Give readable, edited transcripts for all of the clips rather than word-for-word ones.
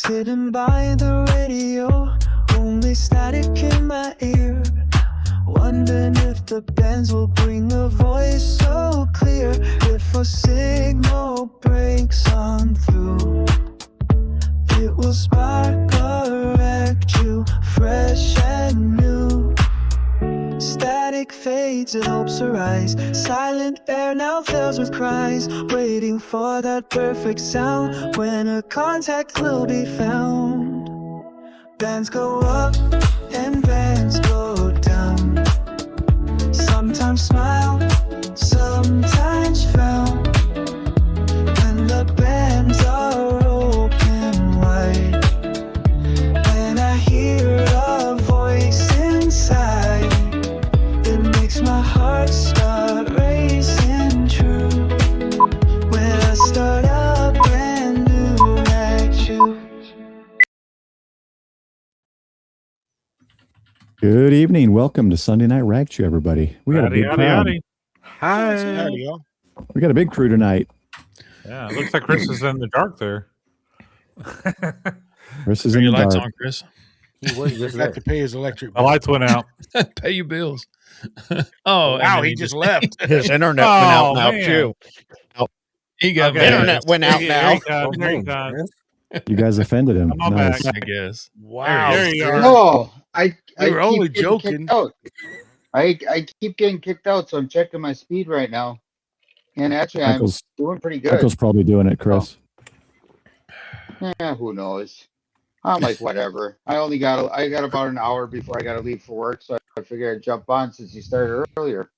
Sitting by the radio, only static in my ear. Wondering if the bands will bring a voice so clear. If a signal breaks on through, it will spark a Ragchew, fresh and new. Static fades, it hopes arise. Silent air now fills with cries, waiting for that perfect sound when a contact will be found. Bands go up and bands go down. Sometimes smile, sometimes frown. When the bands are open wide, when I hear a voice inside, it makes my heart start racing true. When I start a brand new Ragchew. Good evening. Welcome to Sunday Night Ragchew, everybody. We got a big crowd. Hi. We got a big crew tonight. Yeah, it looks like Chris is in the dark there. Chris is Turn in your the lights dark. on, Chris. He was have to pay his electric The bill. lights went out. Pay your bills. Oh, and Wow, then he just left. His internet went out now man. too. He got Okay. mad. Internet went out now. There you go. You guys offended him. Come on Nice. back. I guess. Wow. There you are. No, I We were keep only getting joking. kicked out. I keep getting kicked out, so I'm checking my speed right now. And actually, Michael's, I'm doing pretty good. Michael's probably doing it, Chris. Yeah, who knows? I'm like, whatever. I got about an hour before I got to leave for work, so I figured I'd jump on since you started earlier.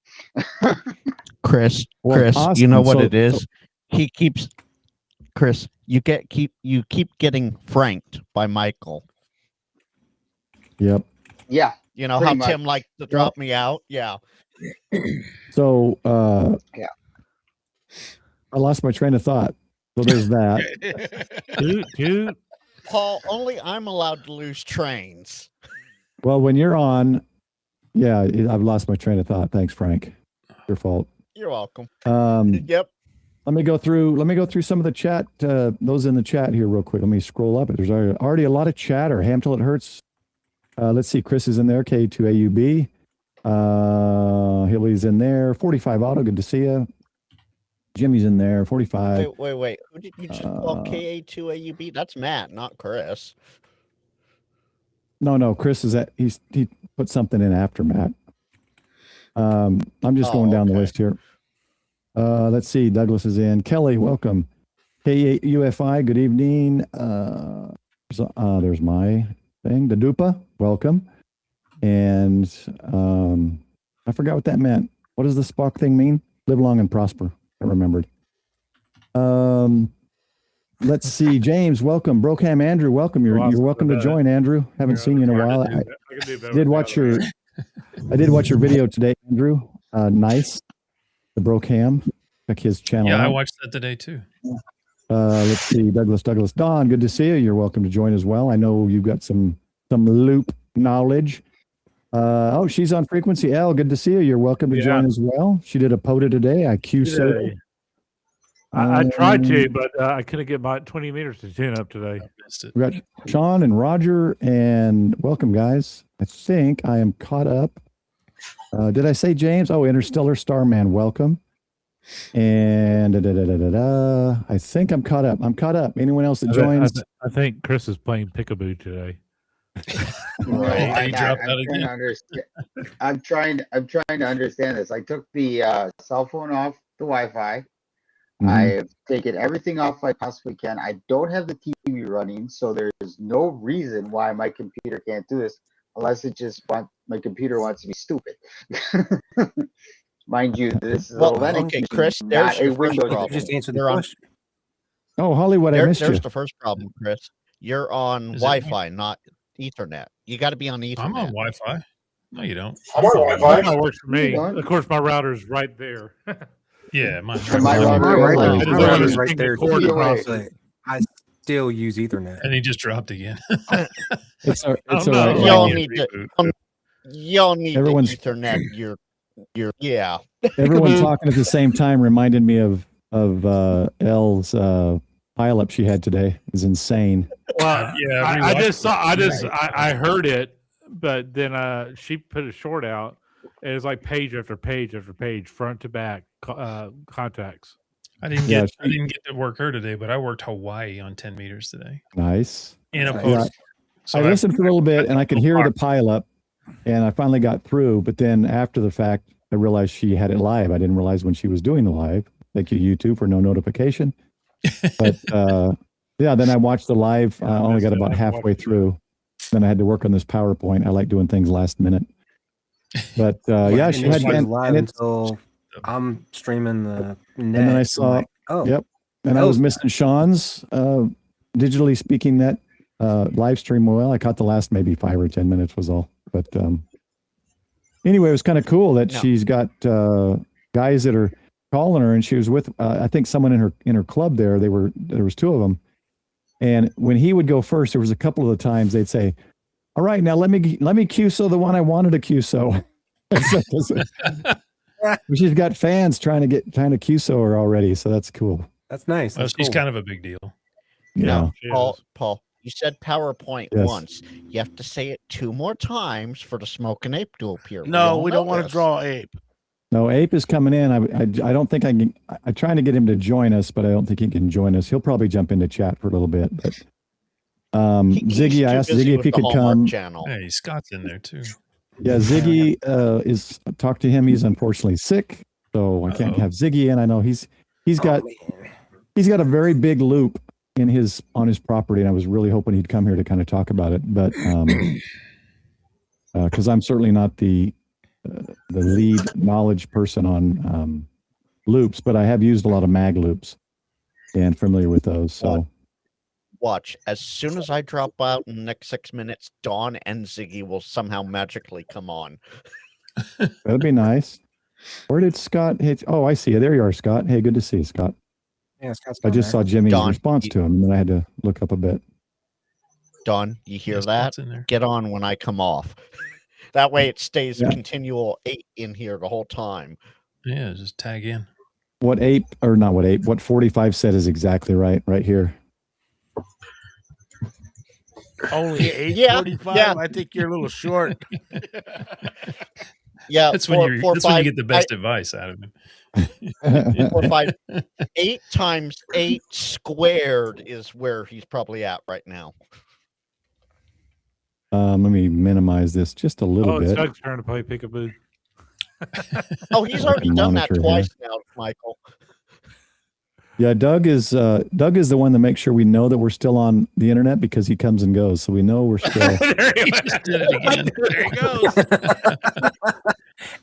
Chris, Well, you awesome. know what So- it is? He keeps Chris. You keep getting franked by Michael. Yep. Yeah, You know Pretty how much. Tim likes to drop me out. Yeah. So, Yeah. I lost my train of thought. So there's that. Dude. Paul, only I'm allowed to lose trains. Well, when you're on, yeah, I've lost my train of thought. Thanks, Frank. Your fault. You're welcome. Let Yep. me go through some of the chat. Those in the chat here real quick. Let me scroll up. There's already a lot of chatter. Ham till it hurts. Let's see. Chris is in there. K2AUB. Hilly's in there. 45 Auto. Good to see you. Jimmy's in there. 45. Wait. Who did you just call KA2AUB? That's Matt, not Chris. No. Chris is at. He put something in after Matt. I'm just going down the list here. Let's see. Douglas is in. Kelly, welcome. KUFI. Good evening. There's my thing. The Dupa. Welcome. And I forgot what that meant. What does the Spock thing mean? Live long and prosper. I remembered. Let's see. James, welcome. Brockham Andrew, welcome. You're welcome to join, Andrew. Haven't seen you in a while. I did watch your video today, Andrew. Nice. The Brockham. Check his channel. Yeah, I out. watched that today too. Let's see. Douglas. Don, good to see you. You're welcome to join as well. I know you've got some loop knowledge. She's on frequency L. Good to see you. You're welcome to join as well. She did a POTA today. IQ so. I tried to, but I couldn't get my 20 meters to tune up today. We got Sean and Roger, and welcome, guys. I think I am caught up. Did I say James? Oh, Interstellar Starman, welcome. And I think I'm caught up. Anyone else that joins? I think Chris is playing peekaboo today. Right. I'm trying to understand this. I took the cell phone off the Wi-Fi. I have taken everything off I possibly can. I don't have the TV running, so there's no reason why my computer can't do this, unless my computer wants to be stupid. Mind you, this is a Linux okay, machine, Chris, not there's a your first Windows. problem. Just answer the You're on- question. Oh, Hollywood, I missed you. There's the first problem, Chris. You're on Is it Wi-Fi, not Ethernet. You got to be on Ethernet. I'm on Wi-Fi. No, you don't. I'm on Wi-Fi. That works for me. What? Of course, my router's right there. Yeah, mine's And my right. router- Right Right now, now. my router's right there. Cord Either across way. it. I still use Ethernet. And he just dropped again. It's all Oh, right. no. Y'all Yeah, need to- reboot. Y'all need Everyone's- the Ethernet. Yeah. Everyone talking at the same time reminded me of L's pileup she had today is insane. Well, Yeah, I just saw. rewatched I heard it, but then she put a short out, and it's like page after page after page, front to back contacts. I didn't Yeah, get I didn't get to work her today, but I worked Hawaii on 10 meters today Nice. in a Nice. post. I listened for a little bit and I could hear the pileup, and I finally got through. But then after the fact, I realized she had it live. I didn't realize when she was doing the live. Thank you, YouTube, for no notification. But yeah, then I watched the live. I only got about halfway through. Then I had to work on this PowerPoint. I like doing things last minute. But yeah, she had been live and, until I'm streaming the net. and then I saw. like, oh, Yep. And I was missing Sean's digitally speaking net live stream. Well, I caught the last maybe 5 or 10 minutes was all. But anyway, it was kind of cool that she's got guys that are calling her, and she was with I think someone in her club there. There was 2 of them, and when he would go first, there was a couple of the times they'd say, "All right, now let me QSO the one I wanted to QSO." She's got fans trying to QSO her already, so that's cool. that's nice. Well, That's she's cool. kind of a big deal. Yeah. No, Paul, you said PowerPoint Yes. once. You have to say it 2 more times for the smoke and ape to appear. No, we all don't know want to this. draw ape. No, Ape is coming in. I don't think I can. I'm trying to get him to join us, but I don't think he can join us. He'll probably jump into chat for a little bit. But He's Ziggy, too I asked busy Ziggy if with he the could Hallmark come. Channel. Hey, Scott's in there too. Yeah, Ziggy is. Talk to him. He's unfortunately sick, so I can't have Ziggy in. I know he's got a very big loop on his property, and I was really hoping he'd come here to kind of talk about it, but because I'm certainly not the lead knowledge person on loops, but I have used a lot of mag loops and familiar with those. So Watch. As soon as I drop out in the next 6 minutes, Dawn and Ziggy will somehow magically come on. that'd be nice. Where did Scott hit? Oh, I see you. There you are, Scott. Hey, good to see you, Scott. Yeah, Scott's I down just there. saw Jimmy's Don, response you- to him, and then I had to look up a bit. Dawn, you hear Yeah, that? Scott's in there. Get on when I come off. That way it stays Yeah. continual 8 in here the whole time. Yeah, just tag in. What 45 said is exactly right here. Only 8:45. yeah. I think you're a little short. Yeah, That's when you get the best advice out of him. 4, 5, 8 times 8 squared is where he's probably at right now. Let me minimize this just a little It's bit. Doug's turn to play peekaboo. Oh, he's already done that Monitor here. twice now, Michael. Yeah, Doug is the one that makes sure we know that we're still on the internet because he comes and goes, so we know we're still. He just did it again. There he goes.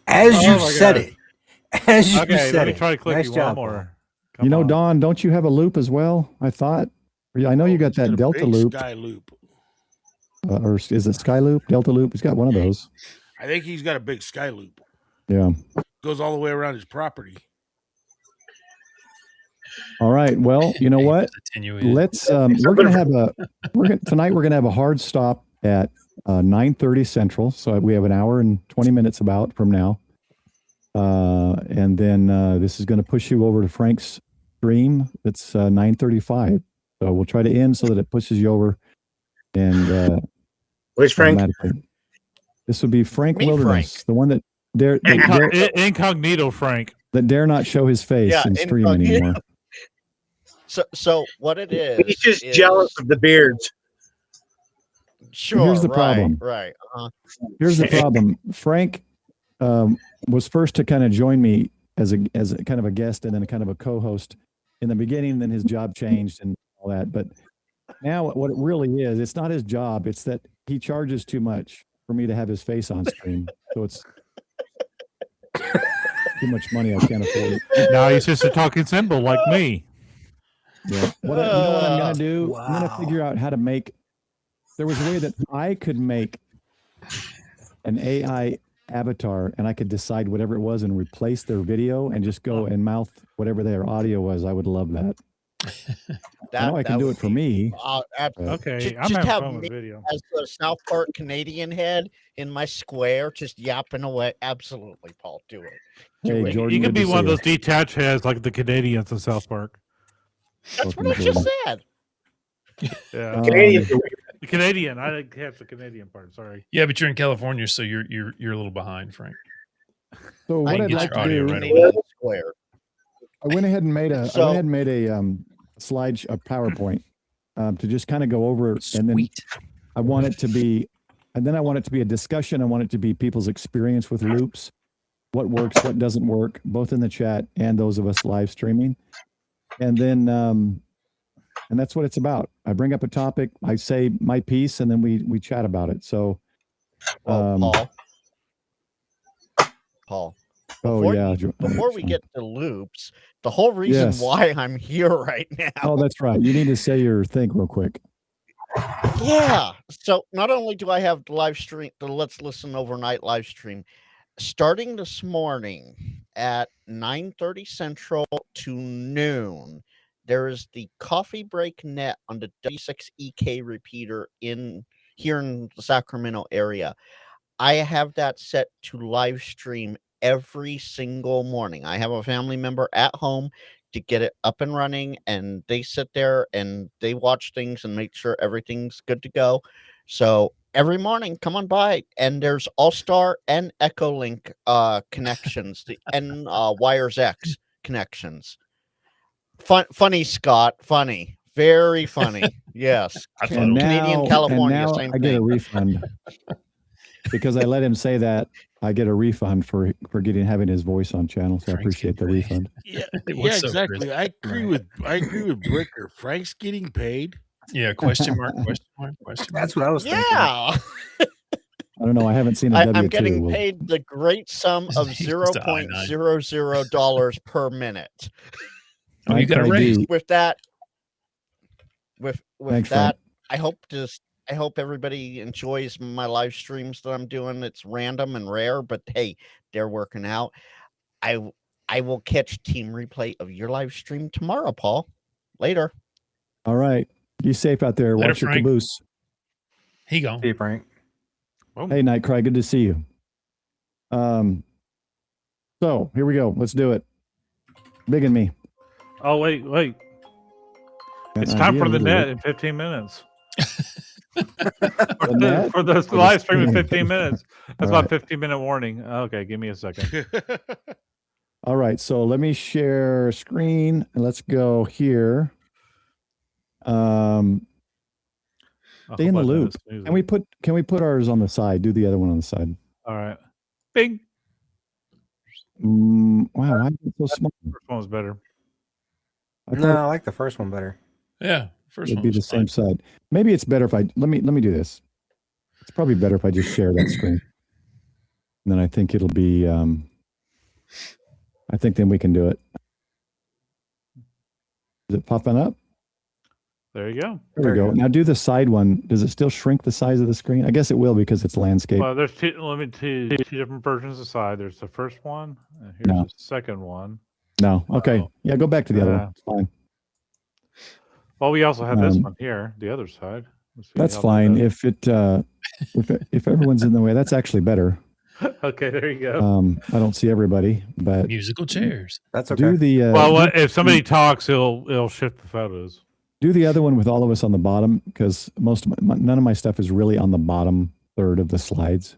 As Oh you my said God. it. As you Okay, said let me it. try to click Nice you job, one Paul. more. You know, Come on. Don, don't you have a loop as well? I thought. I know you got He's got that a Delta big loop, Sky loop. or is it Sky Loop? Delta Loop? He's got one of those. I think he's got a big sky loop. Yeah. Goes all the way around his property. All right. Well, you know what? Attenuated. Let's. We're gonna have tonight. We're gonna have a hard stop at 9:30 Central. So we have an hour and 20 minutes about from now. And then this is going to push you over to Frank's stream. It's 9:35. So we'll try to end so that it pushes you over. And Where's Frank? automatically. This would be Frank Me, Wilderness, Frank. the one that dare Incognito Frank. that dare not show his face Yeah, in stream incognito. anymore. So what it is? He's just is- jealous of the beards. Sure. Here's the right, problem. Right. Here's the problem. Frank was first to kind of join me as a kind of a guest and then a kind of a co-host in the beginning. Then his job changed and all that. But now what it really is, it's not his job. It's that he charges too much for me to have his face on screen. So it's too much money. I can't afford it. Now he's just a talking symbol like me. Yeah. You know what I'm gonna do? I'm Wow. gonna figure out how to make. There was a way that I could make an AI avatar, and I could decide whatever it was and replace their video and just go and mouth whatever their audio was. I would love that. I know I can do it for me. Okay, Just I'm having have fun with me the video. As the South Park Canadian head in my square, just yapping away. Absolutely, Paul, do it. Hey, it. Jordan, You can good be to one of see you. those detached heads like the Canadians in South Park. That's Welcome, what I just Jordan. said. Yeah, Canadian. the Canadian. I didn't catch the Canadian part. Sorry. Yeah, but you're in California, so you're a little behind, Frank. So what I I'd know. like to audio do, ready. Canadian Square. I went ahead and made a So- slide, a PowerPoint to just kind of go over, and then Sweet. I want it to be, a discussion. I want it to be people's experience with loops, what works, what doesn't work, both in the chat and those of us live streaming. And then, and that's what it's about. I bring up a topic, I say my piece, and then we chat about it. So, Well, Paul. oh Before yeah. Before we get to loops, the whole reason Yes. why I'm here right now. Oh, that's right. You need to say your thing real quick. Yeah. So not only do I have the live stream, the Let's Listen Overnight live stream, starting this morning at 9:30 Central to noon, there is the coffee break net on the W6EK repeater here in the Sacramento area. I have that set to live stream every single morning. I have a family member at home to get it up and running, and they sit there and they watch things and make sure everything's good to go. So every morning, come on by, and there's All-Star and Echolink connections, and Wires X connections. Funny, Scott. Funny. Very funny. Yes. I thought And it was- Canadian, now, California, and now same I get a thing. refund because I let him say that. I get a refund for having his voice on channel. So I Frank's appreciate the getting paid. refund. Yeah, It yeah, was so exactly. crisp. I agree with Bricker. Frank's getting paid. Yeah, question mark, question mark, question mark. That's what I was thinking. Yeah. I don't know. I haven't seen a W2. I'm getting We'll- paid the great sum of He's just a I-9. $0.00 per minute. Oh, you got a Mike raise. ID. With that, with Thanks, that, I hope everybody enjoys my live streams that I'm doing. It's random and rare, but hey, they're working out. I will catch team replay of your live stream tomorrow, Paul. Later. All right. Be safe out there. Later, Watch your Frank. caboose. He gone. Hey, Frank. Hey, Nightcry. Good to see you. So here we go. Let's do it. Big and me. Oh wait. It's An time idea for a the little net bit. in 15 minutes. The net? For the Or live stream in stream? 15 minutes. That's All my 15-minute warning. Okay, give me a second. All right. So let me share screen and let's go here. I Stay in hope the I didn't loop. snooze Can it. we put ours on the side? Do the other one on the side. All right. Bing. Wow, why is it so small? First one was better. I No, thought I like the first one better. Yeah, first it'd one be was the same fine. side. Maybe it's better if I let me do this. It's probably better if I just share that screen. And then I think it'll be I think then we can do it. Is it popping up? There you go. There we go. Now do the side one. Does it still shrink the size of the screen? I guess it will because it's landscape. Well, there's two different versions aside. There's the first one, and here's No. the second one. No. Okay. Oh. Yeah, go back to the other Yeah. one. It's fine. Well, we also have this Um, one here, the other side. Let's see That's how fine. that If if everyone's in the way, that's actually better. does. Okay, there you go. I don't see everybody, but Musical chairs. That's okay. do the Well, if somebody talks, it'll shift the photos. do the other one with all of us on the bottom because none of my stuff is really on the bottom third of the slides.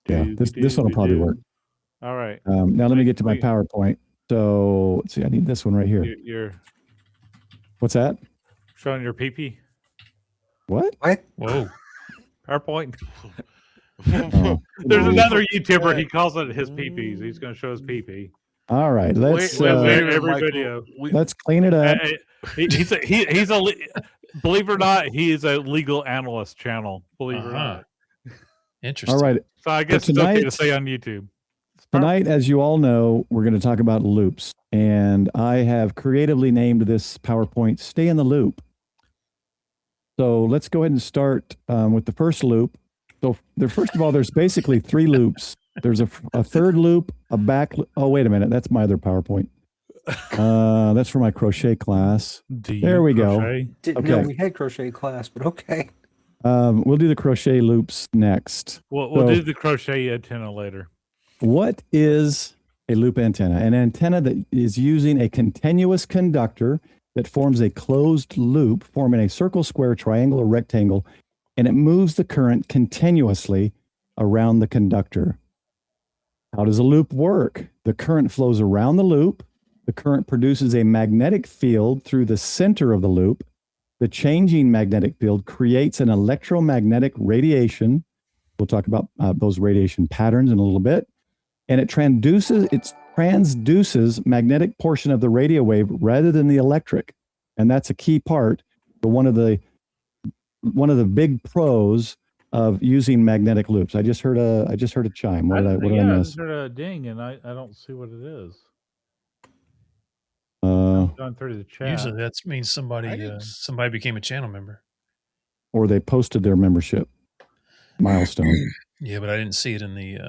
Yeah, this one will probably work. All right. Now let me get to my Wait. PowerPoint. So let's see, I need this one right here. You're What's that? showing your PP. What? Whoa. PowerPoint. Oh. There's another YouTuber. He calls it his PPs. He's going to show his PP. All right, let's wait, uh, every video. let's clean it up. He's a believe it or not, he is a legal analyst channel. Believe it or Uh-huh. not. Interesting. All right, So I guess it's okay to tonight- say on YouTube. tonight, as you all know, we're going to talk about loops, and I have creatively named this PowerPoint "Stay in the Loop." So let's go ahead and start with the first loop. So first of all, there's basically three loops. There's a third loop, a back. Oh, wait a minute. That's my other PowerPoint. That's for my crochet class. There we go. Didn't Okay. know we had crochet class, but okay. We'll do the crochet loops next. We'll So- do the crochet antenna later. What is A loop antenna. An antenna that is using a continuous conductor that forms a closed loop, forming a circle, square, triangle, or rectangle, and it moves the current continuously around the conductor. How does a loop work? The current flows around the loop. The current produces a magnetic field through the center of the loop. The changing magnetic field creates an electromagnetic radiation. We'll talk about those radiation patterns in a little bit. And it transduces magnetic portion of the radio wave rather than the electric. And that's a key part, but one of the big pros of using magnetic loops. I just heard a chime. What did I miss? I just heard a ding, and I don't see what it is. Gone through the chat. Usually that means somebody became a channel member. Or they posted their membership milestone. Yeah, but I didn't see it in the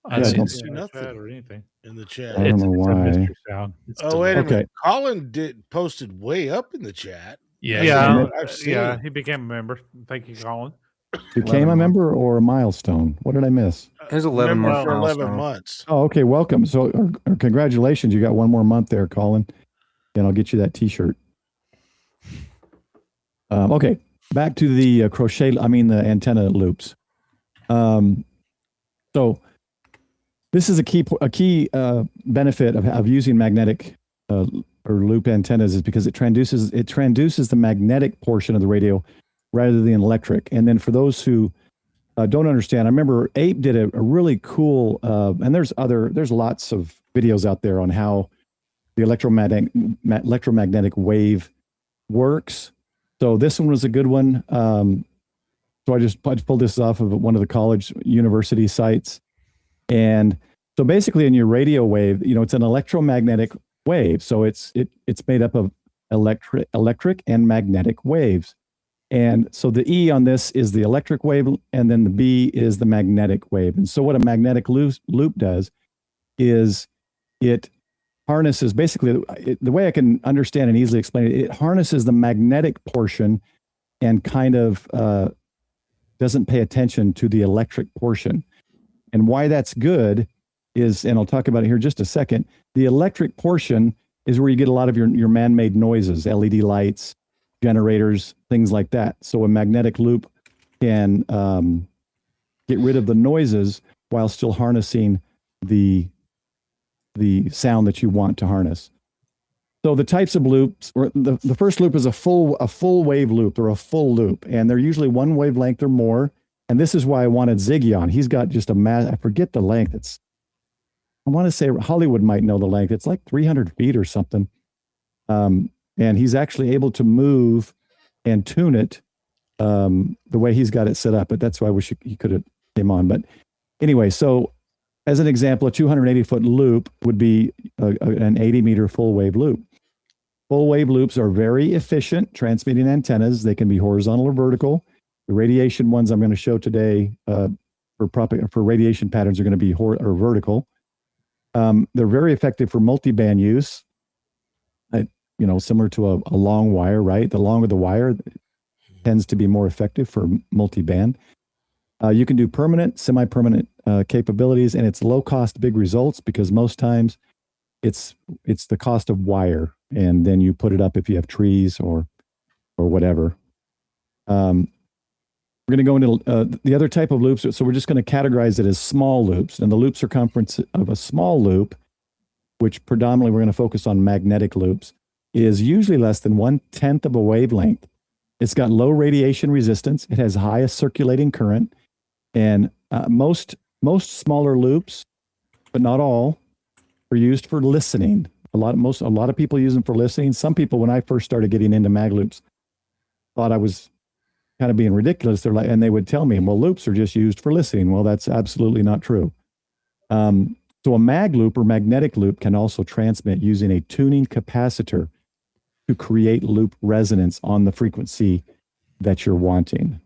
I didn't see see nothing nothing or anything. in the chat. I don't know It's a why. mystery sound. Oh, wait a Okay. minute. Colin posted way up in the chat. Yeah, I've seen yeah. it. He became a member. Thank you, Colin. Became a member or a milestone? What did I miss? There's 11 Member months. for 11 milestone. months. Oh, okay. Welcome. So congratulations. You got one more month there, Colin. And I'll get you that t-shirt. Okay. Back to the the antenna loops. So this is a key benefit of using magnetic or loop antennas is because it transduces the magnetic portion of the radio rather than the electric. And then for those who don't understand, I remember Ape did a really cool, and there's lots of videos out there on how the electromagnetic wave works. So this one was a good one. So I just pulled this off of one of the college university sites. And so basically in your radio wave, it's an electromagnetic wave. So it's made up of electric and magnetic waves. And so the E on this is the electric wave, and then the B is the magnetic wave. And so what a magnetic loop does is it harnesses, basically, the way I can understand and easily explain it, it harnesses the magnetic portion and kind of doesn't pay attention to the electric portion. And why that's good is, and I'll talk about it here in just a second, the electric portion is where you get a lot of your man-made noises, LED lights, generators, things like that. So a magnetic loop can get rid of the noises while still harnessing the sound that you want to harness. So the types of loops, or the first loop is a full wave loop or a full loop, and they're usually one wavelength or more. And this is why I wanted Ziggy on. He's got just I forget the length. I want to say Hollywood might know the length. It's like 300 feet or something. And he's actually able to move and tune it the way he's got it set up. But that's why I wish he could have came on. But anyway, so as an example, a 280-foot loop would be an 80-meter full wave loop. Full wave loops are very efficient transmitting antennas. They can be horizontal or vertical. The radiation ones I'm going to show today for radiation patterns are going to be vertical. They're very effective for multi-band use. Similar to a long wire, right? The longer the wire tends to be more effective for multi-band. You can do permanent, semi-permanent capabilities, and it's low cost, big results because most times it's the cost of wire, and then you put it up if you have trees or whatever. We're going to go into the other type of loops. So we're just going to categorize it as small loops, and the loop circumference of a small loop, which predominantly we're going to focus on magnetic loops, is usually less than 1/10 of a wavelength. It's got low radiation resistance. It has highest circulating current, and most smaller loops, but not all, are used for listening. A lot of people use them for listening. Some people, when I first started getting into mag loops, thought I was kind of being ridiculous. And they would tell me, "Well, loops are just used for listening." Well, that's absolutely not true. So a mag loop or magnetic loop can also transmit using a tuning capacitor to create loop resonance on the frequency that you're wanting.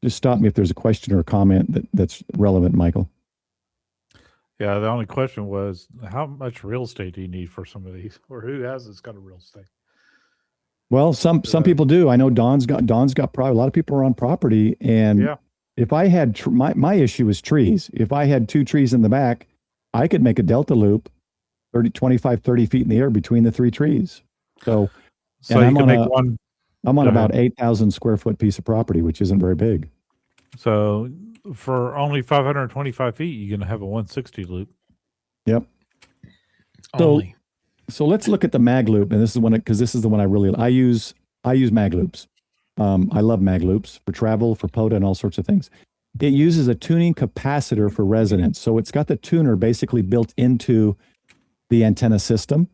Just stop me if there's a question or a comment that's relevant, Michael. Yeah, the only question was, how much real estate do you need for some of these, or who has this kind of real estate? Well, some people do. I know Don's got a lot of people are on property, and Yeah. if I had my issue is trees. If I had 2 trees in the back, I could make a delta loop 25, 30 feet in the air between the three trees. So, So and you can make one. I'm on Go about ahead. 8,000 square foot piece of property, which isn't very big. So for only 525 feet, you're going to have a 160 loop. Yep. Only. So let's look at the mag loop, and this is one because this is the one I use mag loops. I love mag loops for travel, for POTA, and all sorts of things. It uses a tuning capacitor for resonance, so it's got the tuner basically built into the antenna system.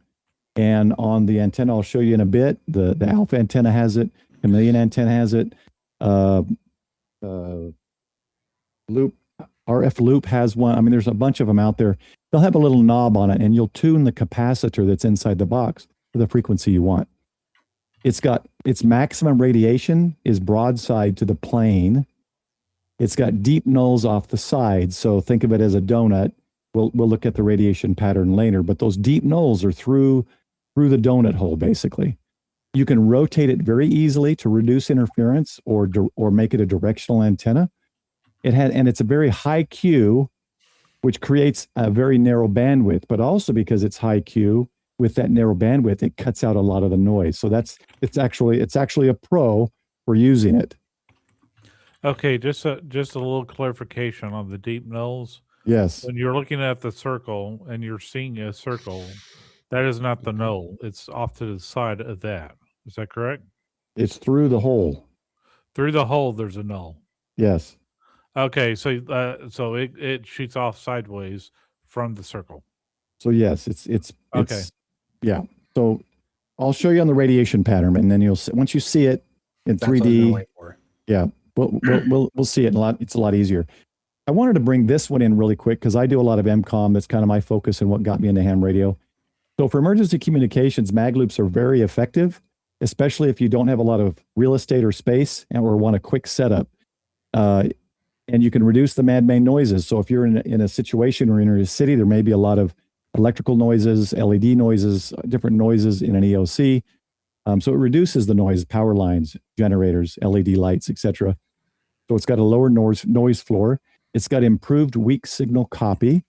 And on the antenna, I'll show you in a bit. The alpha antenna has it. Chameleon antenna has it. Loop RF loop has one. I mean, there's a bunch of them out there. They'll have a little knob on it, and you'll tune the capacitor that's inside the box for the frequency you want. It's got its maximum radiation is broadside to the plane. It's got deep nulls off the sides, so think of it as a donut. We'll look at the radiation pattern later, but those deep nulls are through the donut hole, basically. You can rotate it very easily to reduce interference or make it a directional antenna. And it's a very high Q, which creates a very narrow bandwidth, but also because it's high Q with that narrow bandwidth, it cuts out a lot of the noise. So it's actually a pro for using it. Okay, just a little clarification on the deep nulls. Yes. When you're looking at the circle and you're seeing a circle, that is not the null. It's off to the side of that. Is that correct? It's through the hole. Through the hole, there's a null. Yes. Okay, so it shoots off sideways from the circle. So yes, it's Okay. Yeah. So I'll show you on the radiation pattern, and then you'll see, once you see it in That's what I was gonna 3D. wait for. Yeah, we'll see it a lot. It's a lot easier. I wanted to bring this one in really quick because I do a lot of MCOM. That's kind of my focus and what got me into ham radio. So for emergency communications, mag loops are very effective, especially if you don't have a lot of real estate or space or want a quick setup. And you can reduce the man-made noises. So if you're in a situation or in a city, there may be a lot of electrical noises, LED noises, different noises in an EOC. So it reduces the noise, power lines, generators, LED lights, etc. So it's got a lower noise floor. It's got improved weak signal copy.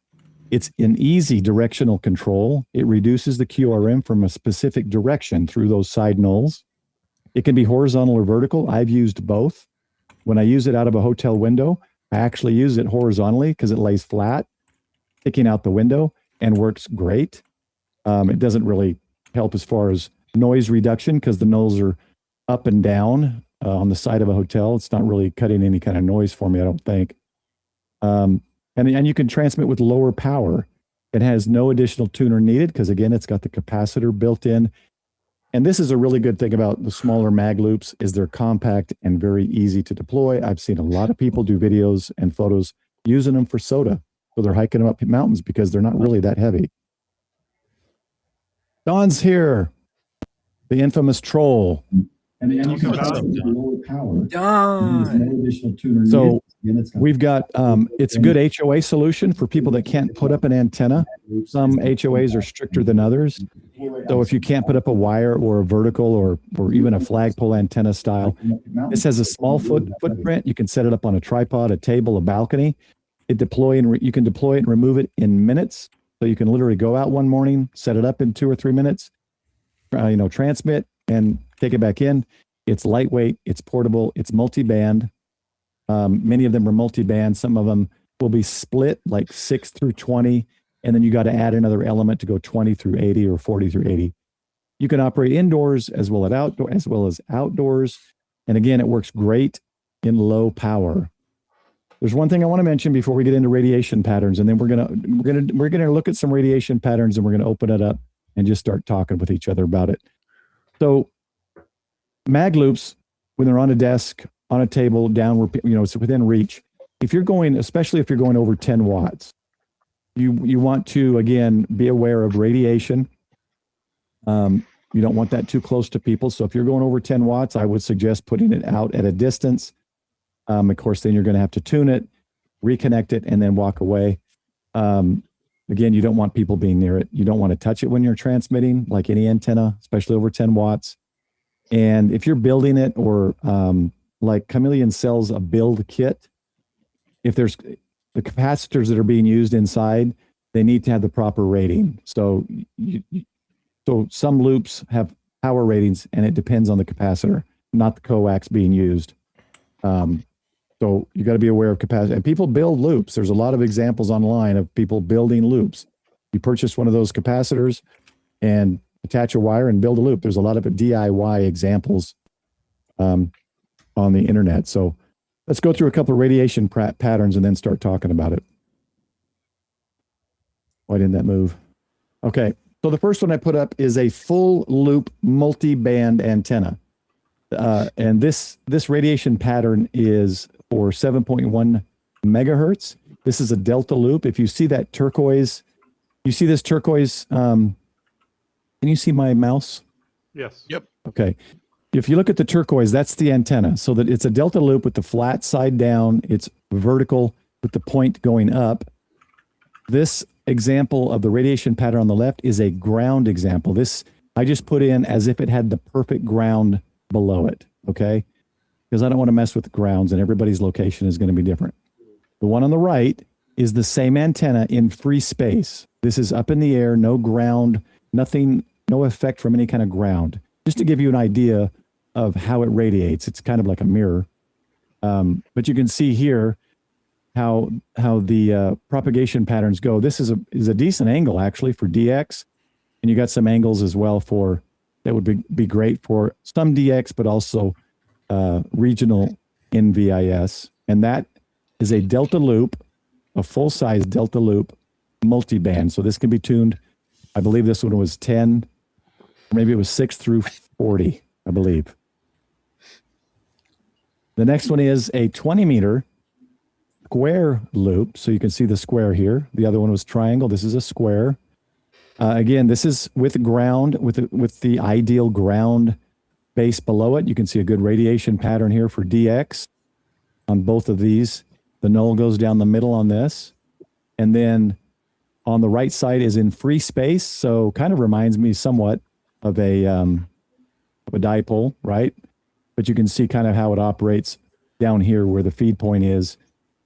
It's an easy directional control. It reduces the QRM from a specific direction through those side nulls. It can be horizontal or vertical. I've used both. When I use it out of a hotel window, I actually use it horizontally because it lays flat, sticking out the window, and works great. It doesn't really help as far as noise reduction because the nulls are up and down on the side of a hotel. It's not really cutting any kind of noise for me, I don't think. And you can transmit with lower power. It has no additional tuner needed because, again, it's got the capacitor built in. And this is a really good thing about the smaller mag loops is they're compact and very easy to deploy. I've seen a lot of people do videos and photos using them for soda. So they're hiking them up mountains because they're not really that heavy. Don's here, the infamous troll. And you can What's up, Don? lower power. Don. So we've got, it's a good HOA solution for people that can't put up an antenna. Some HOAs are stricter than others. So if you can't put up a wire or a vertical or even a flagpole antenna style, this has a small footprint. You can set it up on a tripod, a table, a balcony. You can deploy it and remove it in minutes. So you can literally go out one morning, set it up in 2 or 3 minutes, transmit and take it back in. It's lightweight, it's portable, it's multi-band. Many of them are multi-band. Some of them will be split like 6 through 20. And then you got to add another element to go 20 through 80 or 40 through 80. You can operate indoors as well as outdoors. And again, it works great in low power. There's one thing I want to mention before we get into radiation patterns, and then we're gonna look at some radiation patterns, and we're gonna open it up and just start talking with each other about it. So, mag loops, when they're on a desk, on a table, down where it's within reach. Especially if you're going over 10 watts, you want to again be aware of radiation. You don't want that too close to people. So if you're going over 10 watts, I would suggest putting it out at a distance. Of course, then you're going to have to tune it, reconnect it, and then walk away. Again, you don't want people being near it. You don't want to touch it when you're transmitting, like any antenna, especially over 10 watts. And if you're building it, or like Chameleon sells a build kit, if there's the capacitors that are being used inside, they need to have the proper rating. So so some loops have power ratings, and it depends on the capacitor, not the coax being used. So you got to be aware of capacity. And people build loops. There's a lot of examples online of people building loops. You purchase one of those capacitors and attach a wire and build a loop. There's a lot of DIY examples on the internet. So let's go through a couple of radiation patterns and then start talking about it. Why didn't that move? Okay. So the first one I put up is a full loop multi-band antenna. And this radiation pattern is for 7.1 megahertz. This is a delta loop. If you see that turquoise, you see this turquoise, can you see my mouse? Yes. Yep. Okay. If you look at the turquoise, that's the antenna. So that it's a delta loop with the flat side down. It's vertical with the point going up. This example of the radiation pattern on the left is a ground example. This I just put in as if it had the perfect ground below it, okay? Because I don't want to mess with grounds, and everybody's location is going to be different. The one on the right is the same antenna in free space. This is up in the air, no ground, nothing, no effect from any kind of ground. Just to give you an idea of how it radiates. It's kind of like a mirror. But you can see here how the propagation patterns go. This is a decent angle actually for DX, and you got some angles as well for that would be great for some DX, but also regional NVIS. And that is a delta loop, a full-size delta loop multi-band. So this can be tuned, I believe this one was 10, maybe it was 6 through 40, I believe. The next one is a 20-meter square loop. So you can see the square here. The other one was triangle. This is a square. Again, this is with ground, with the ideal ground base below it. You can see a good radiation pattern here for DX on both of these. The null goes down the middle on this. And then on the right side is in free space. So kind of reminds me somewhat of a dipole, right? But you can see kind of how it operates down here where the feed point is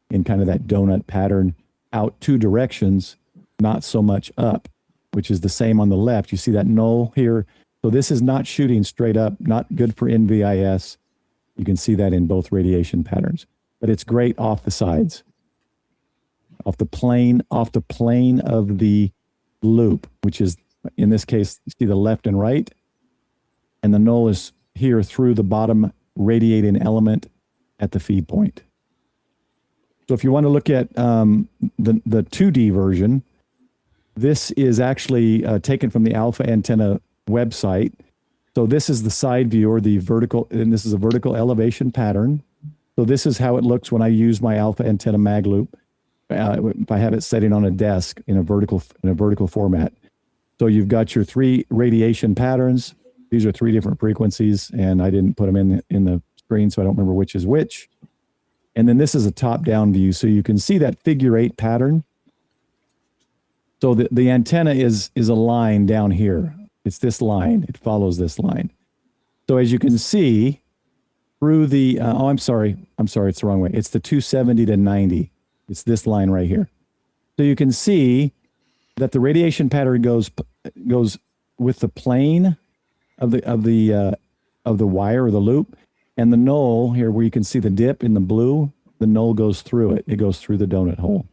in kind of that donut pattern out two directions, not so much up, which is the same on the left. You see that null here. So this is not shooting straight up, not good for NVIS. You can see that in both radiation patterns, but it's great off the sides, off the plane of the loop, which is in this case, you see the left and right, and the null is here through the bottom radiating element at the feed point. So if you want to look at the 2D version, this is actually taken from the Alpha Antenna website. So this is the side view or the vertical, and this is a vertical elevation pattern. So this is how it looks when I use my Alpha Antenna mag loop. If I have it setting on a desk in a vertical format. So you've got your three radiation patterns. These are three different frequencies, and I didn't put them in the screen, so I don't remember which is which. And then this is a top-down view, so you can see that figure 8 pattern. So the antenna is a line down here. It's this line. It follows this line. So as you can see, through the I'm sorry, it's the wrong way. It's the 270 to 90. It's this line right here. So you can see that the radiation pattern goes with the plane of the wire or the loop, and the null here where you can see the dip in the blue, the null goes through it. It goes through the donut hole.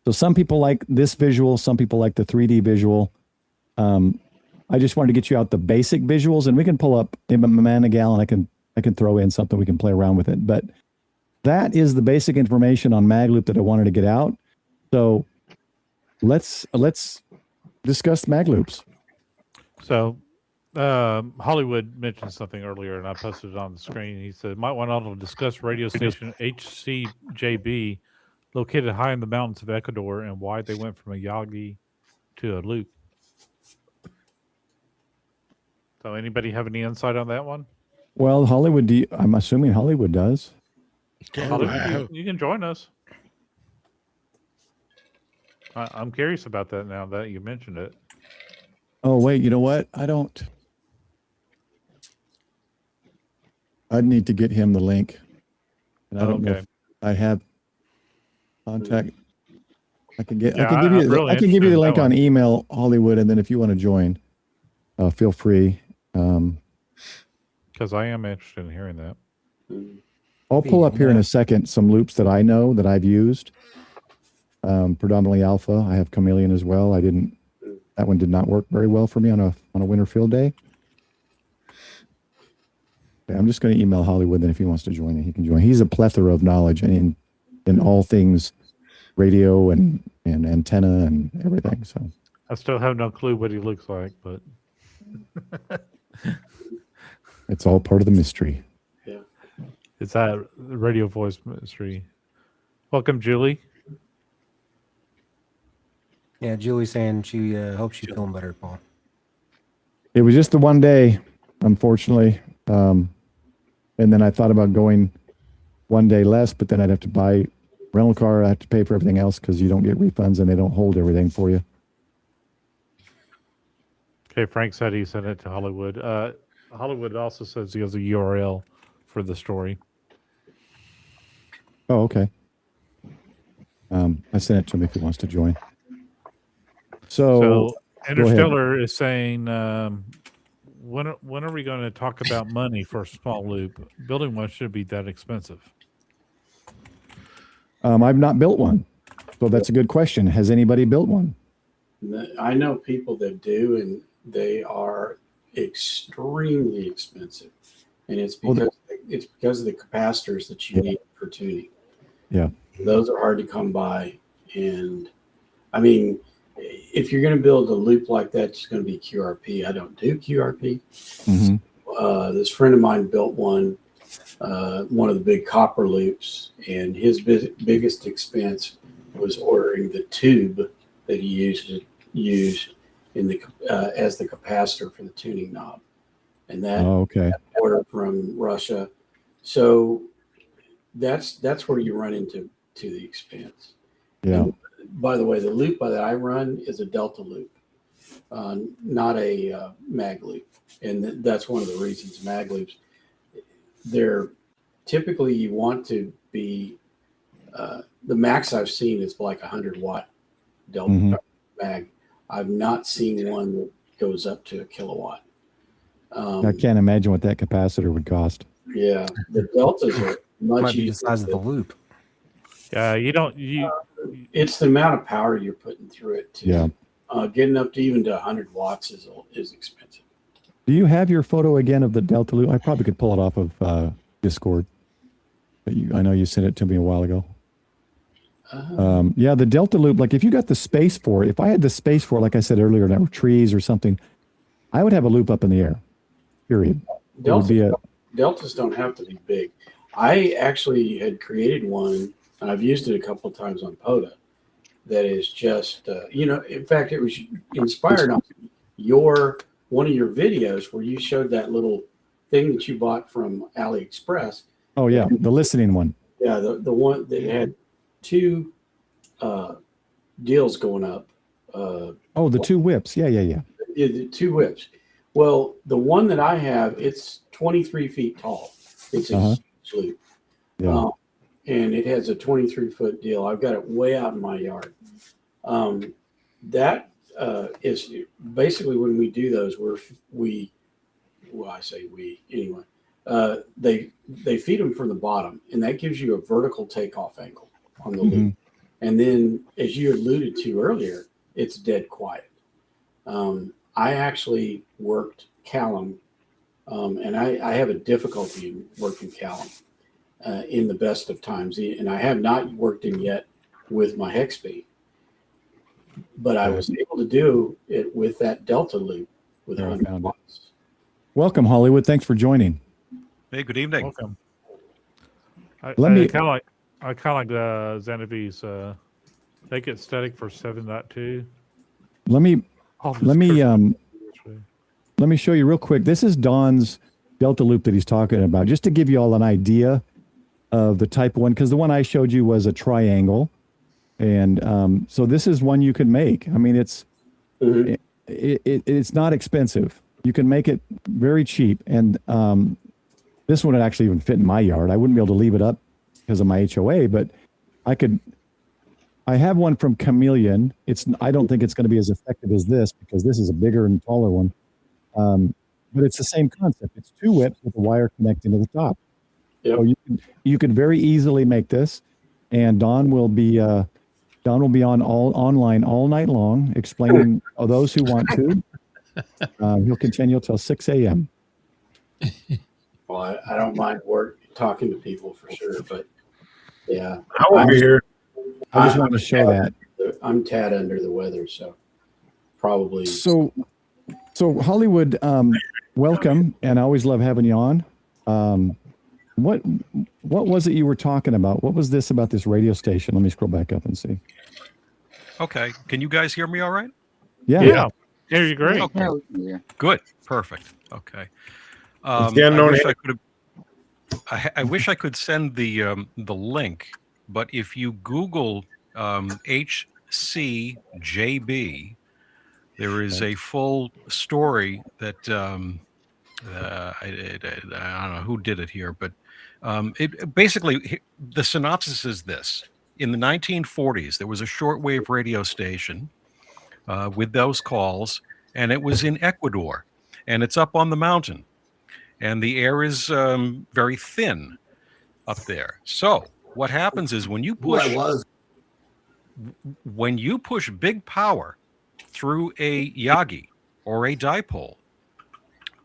So some people like this visual, some people like the 3D visual. I just wanted to get you out the basic visuals, and we can pull up Manigal, and I can throw in something, we can play around with it. But that is the basic information on MagLoop that I wanted to get out. So let's discuss MagLoops. So Hollywood mentioned something earlier, and I posted it on the screen. He said, might want to discuss radio station HCJB located high in the mountains of Ecuador and why they went from a Yagi to a loop. So anybody have any insight on that one? Well, Hollywood, I'm assuming Hollywood does. Hollywood, you can join us. I'm curious about that now that you mentioned it. Oh, wait, you know what? I'd need to get him the link. And I don't know if I have contact. I can give I'm you really I can give you interested the in link that on one. email, Hollywood, and then if you want to join, feel free. Because I am interested in hearing that. I'll pull up here in a second some loops that I know that I've used. Predominantly alpha. I have chameleon as well. That one did not work very well for me on a winter field day. Okay, I'm just going to email Hollywood, then if he wants to join, he can join. He's a plethora of knowledge in all things radio and antenna and everything. So I still have no clue what he looks like, but it's all part of the mystery. it's that radio voice mystery. Welcome, Julie. Yeah, Julie's saying she hopes she's feeling better, Paul. It was just the one day, unfortunately. And then I thought about going one day less, but then I'd have to buy rental car. I have to pay for everything else because you don't get refunds and they don't hold everything for you. Okay, Frank said he sent it to Hollywood. Hollywood also says he has a URL for the story. Oh, okay. I sent it to him if he wants to join. So Interstellar is saying, when are we going to talk about money for a small loop? Building one should be that expensive. I've not built one. So that's a good question. Has anybody built one? I know people that do, and they are extremely expensive. And it's because of the capacitors that you need for tuning. Yeah. Those are hard to come by. And I mean, if you're going to build a loop like that, it's going to be QRP. I don't do QRP. Mm-hmm. This friend of mine built one of the big copper loops, and his biggest expense was ordering the tube that he used in the as the capacitor for the tuning knob, and that order from Russia. So that's where you run into the expense. Yeah. And by the way, the loop that I run is a Delta loop, not a mag loop, and that's one of the reasons mag loops. They're typically, you want to be the max I've seen is like 100-watt Delta mag. I've not seen one that goes up to a kilowatt. I can't imagine what that capacitor would cost. Yeah, the Deltas are much easier. The size of the loop. It's the amount of power you're putting through it. Too. Yeah. Getting up to even to 100 watts is expensive. Do you have your photo again of the Delta loop? I probably could pull it off of Discord. But I know you sent it to me a while ago. Yeah, the Delta loop, like if you got the space for it, if I had the space for it, like I said earlier, that were trees or something, I would have a loop up in the air, period. Deltas don't have to be big. I actually had created one, and I've used it a couple of times on POTA, that is just, in fact, it was inspired on one of your videos where you showed that little thing that you bought from AliExpress. Oh, yeah, the listening one. Yeah, the one that had two deals going up. The two whips. Yeah. The two whips. Well, the one that I have, it's 23 feet tall. It's a huge loop. Yeah. And it has a 23-foot deal. I've got it way out in my yard. That is basically when we do those, I say we anyway. They feed them from the bottom, and that gives you a vertical takeoff angle on the loop. And then, as you alluded to earlier, it's dead quiet. I actually worked Callum, and I have a difficulty in working Callum in the best of times, and I have not worked him yet with my hex speed, but I was able to do it with that Delta loop with 100 watts. Welcome, Hollywood. Thanks for joining. Hey, good evening. Welcome. I kind of like Xanavi's make it static for 7.2. Let me show you real quick. This is Don's Delta loop that he's talking about, just to give you all an idea of the type one, because the one I showed you was a triangle, and so this is one you can make. I mean, it's not expensive. You can make it very cheap, and this one would actually even fit in my yard. I wouldn't be able to leave it up because of my HOA, but I could I have one from Chameleon. I don't think it's going to be as effective as this because this is a bigger and taller one. But it's the same concept. It's 2 whips with a wire connecting to the top. Yep. So you could very easily make this, and Don will be on online all night long explaining those who want to. He'll continue till 6 a.m. Well, I don't mind talking to people for sure, but yeah, I will be here. I just wanted to show that. I'm tad under the weather, so probably. So Hollywood, welcome, and I always love having you on. What was it you were talking about? What was this about this radio station? Let me scroll back up and see. Okay, can you guys hear me all right? Yeah. Yeah. There you great. Okay. Yeah. Good. Perfect. Okay. I wish I could send the link, but if you Google HCJB, there is a full story that I don't know who did it here, but it basically, the synopsis is this: in the 1940s, there was a shortwave radio station with those calls, and it was in Ecuador, and it's up on the mountain, and the air is very thin up there. So what happens is when you push big power through a Yagi or a dipole,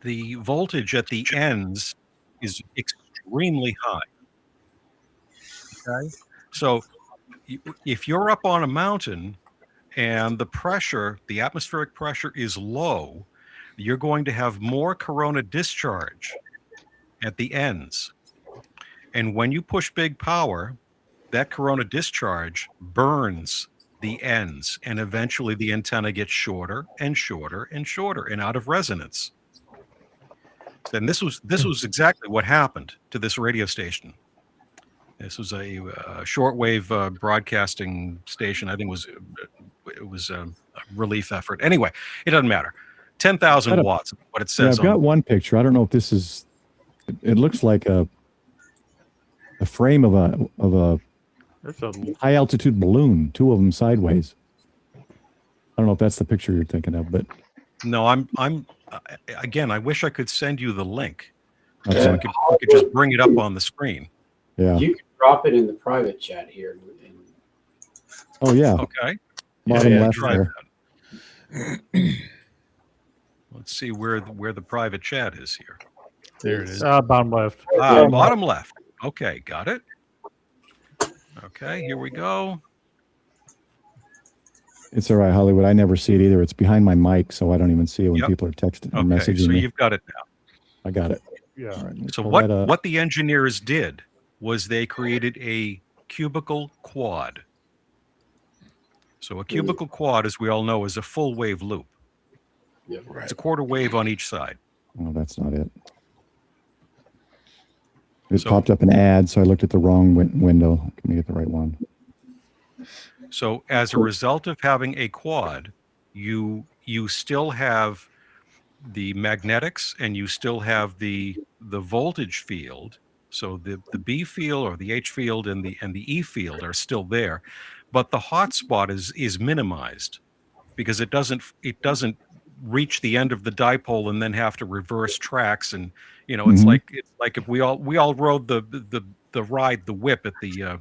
the voltage at the ends is extremely high. Okay, so if you're up on a mountain and the pressure, the atmospheric pressure is low, you're going to have more corona discharge at the ends. And when you push big power, that corona discharge burns the ends, and eventually the antenna gets shorter and shorter and shorter and out of resonance. And this was exactly what happened to this radio station. This was a shortwave broadcasting station. I think it was a relief effort. Anyway, it doesn't matter. 10,000 watts, what it says. Yeah, I've got one picture. I don't know if this is. It looks like a frame of a high altitude balloon. 2 of them sideways. I don't know if that's the picture you're thinking of, but no, I'm again. I wish I could send you the link, so we could just bring it up on the screen. Yeah. You can drop it in the private chat here. Oh yeah. Okay. Bottom left there. Let's see where the private chat is here. There it is. Bottom left. Bottom left. Okay, got it. Okay, here we go. It's all right, Hollywood. I never see it either. It's behind my mic, so I don't even see it when people are texting and messaging so me. you've got it now. I got it. Yeah. Right, so what the engineers did was they created a cubical quad. So a cubical quad, as we all know, is a full wave loop. Yeah, right. It's a quarter wave on each side. Oh, that's not it. It popped up an ad, so I looked at the wrong window. Let me get the right one. So as a result of having a quad, you still have the magnetics and you still have the voltage field. So the B field or the H field and the E field are still there, but the hotspot is minimized because it doesn't reach the end of the dipole and then have to reverse tracks. And it's like if we all rode the whip at the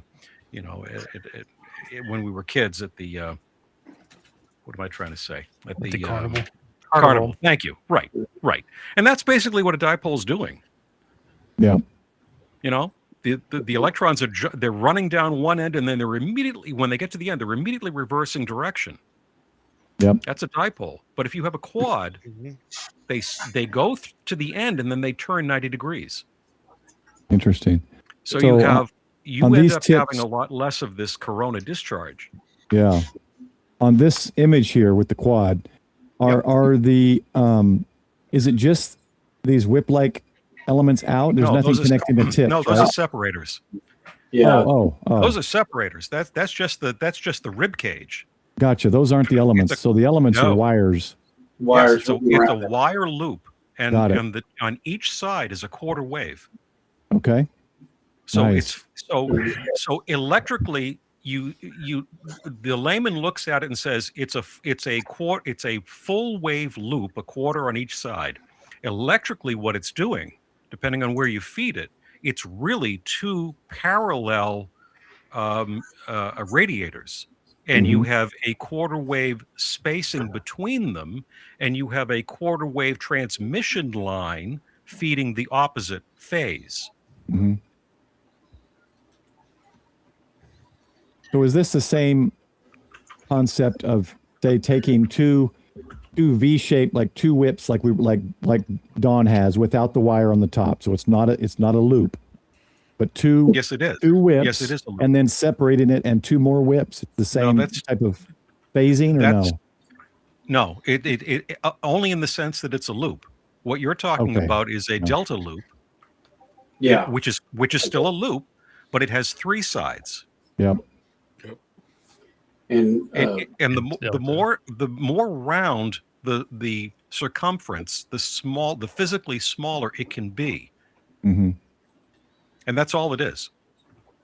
when we were kids at the what am I trying to say? At the carnival. Carnival. Thank you. Right. And that's basically what a dipole is doing. Yeah. The electrons they're running down one end, and then they're immediately, when they get to the end, they're immediately reversing direction. Yep. That's a dipole. But if you have a quad, they go to the end and then they turn 90 degrees. Interesting. So you end up having a lot less of this corona discharge. Yeah. On this image here with the quad, are the is it just these whip-like elements out? There's nothing connecting the tips. No, those are separators. Yeah. Oh. Those are separators. That's just the rib cage. Gotcha. Those aren't the elements. So the elements are wires. Wires. Yes, so it's a wire loop, and on each side is a quarter wave. Okay. So nice. so electrically, the layman looks at it and says it's a full wave loop, a quarter on each side. Electrically, what it's doing, depending on where you feed it, it's really two parallel radiators, and you have a quarter wave spacing between them, and you have a quarter wave transmission line feeding the opposite phase. So is this the same concept of, say, taking two V-shaped, like two whips, like Dawn has, without the wire on the top? So it's not a loop, but two. Yes, it is. Two whips. Yes, it is a loop. And then separating it and two more whips. It's the same type of phasing, or no? No, it only in the sense that it's a loop. What you're talking about is a delta loop. Yeah, which is still a loop, but it has three sides. Yep. And the more round the circumference, the physically smaller it can be. And that's all it is.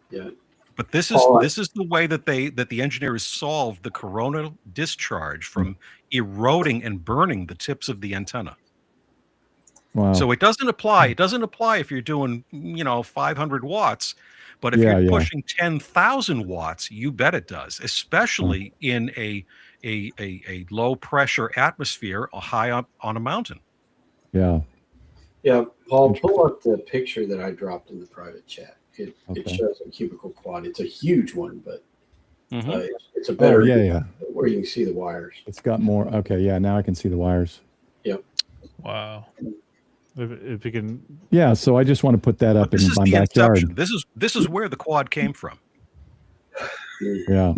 Yeah. But this is the way that the engineers solved the coronal discharge from eroding and burning the tips of the antenna. Wow. So it doesn't apply. It doesn't apply if you're doing 500 watts. But if you're pushing 10,000 watts, you bet it does, especially in a low pressure atmosphere high up on a mountain. Yeah. Yeah, Paul, pull up the picture that I dropped in the private chat. It shows a cubicle quad. It's a huge one, but it's a better where you can see the wires. It's got more. Okay, yeah, now I can see the wires. Yep. Wow. If you can. Yeah, so I just want to put that up in my backyard. This is where the quad came from. Yeah.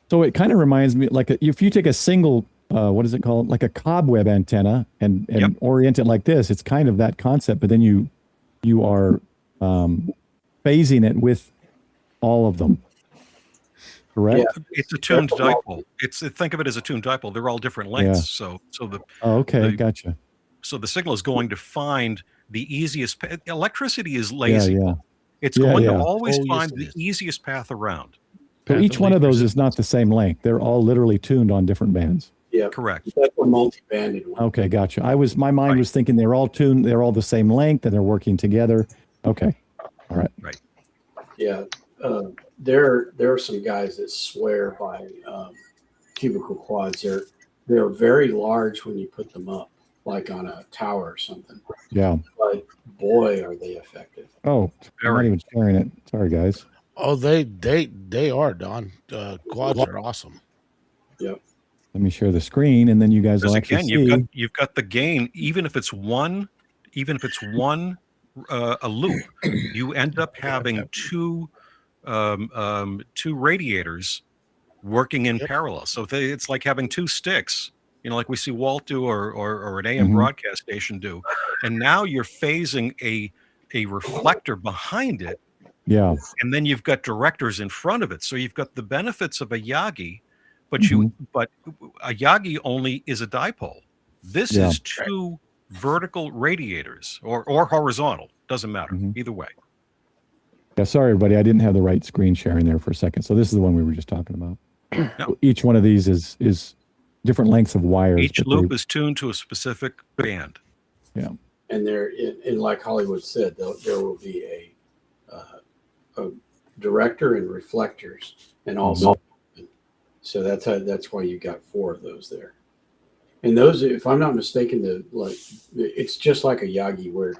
So it kind of reminds me, like if you take a single, what is it called? Like a cobweb antenna and orient it like this, it's kind of that concept, but then you are phasing it with all of them. Correct? Yeah, it's a tuned dipole. Think of it as a tuned dipole. They're all different lengths. Yeah. So gotcha. So the signal is going to find the easiest path. Electricity is lazy. Yeah. It's going to always find the easiest path around. So each one of those is not the same length. They're all literally tuned on different bands. Yeah, correct. That's a multi-banded one. Okay, gotcha. My mind was thinking they're all tuned. They're all the same length, and they're working together. Okay, all right. Right. Yeah, there are some guys that swear by cubicle quads. They're very large when you put them up, like on a tower or something. Yeah. But boy, are they effective. Oh, I'm not even sharing it. Sorry, guys. Oh, they are, Don. Quads are awesome. Yep. Let me share the screen, and then you guys will actually see. You've got the gain. Even if it's one a loop, you end up having two radiators working in parallel. So it's like having two sticks. Like we see Walt do or an AM broadcast station do. And now you're phasing a reflector behind it. Yeah. And then you've got directors in front of it. So you've got the benefits of a Yagi, but a Yagi only is a dipole. This is two vertical radiators or horizontal. Doesn't matter. Either way. Yeah, sorry, everybody. I didn't have the right screen sharing there for a second. So this is the one we were just talking about. No. Each one of these is different lengths of wires. Each loop is tuned to a specific band. Yeah. And and like Hollywood said, there will be a director and reflectors, and also, so that's why you got 4 of those there. And those, if I'm not mistaken, it's just like a Yagi where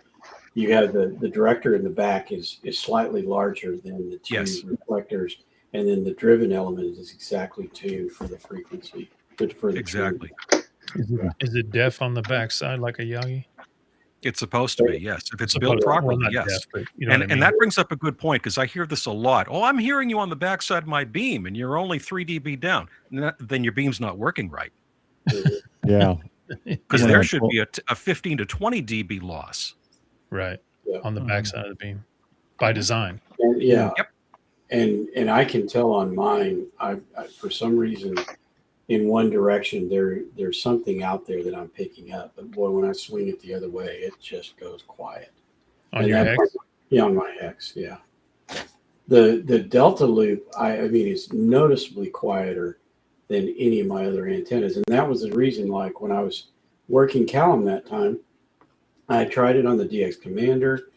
you have the director in the back is slightly larger than the two reflectors, and then the driven element is exactly tuned for the frequency. Exactly. Is it deaf on the backside like a Yagi? It's supposed to be, yes. If it's built properly, yes. Deaf, but you know and that brings up a good point, because I hear this a lot. Oh, I'm hearing you on the backside of my beam, and you're only 3 dB down. Then your beam's not working right. Yeah. Because there should be a 15 to 20 dB loss. Right. On the backside of the beam by design. And, yeah. Yep. And I can tell on mine, I for some reason, in one direction, there's something out there that I'm picking up. But boy, when I swing it the other way, it just goes quiet. On your hex? Yeah, on my hex, yeah. The Delta loop, I mean, is noticeably quieter than any of my other antennas. And that was the reason, like when I was working Callum that time, I tried it on the DX Commander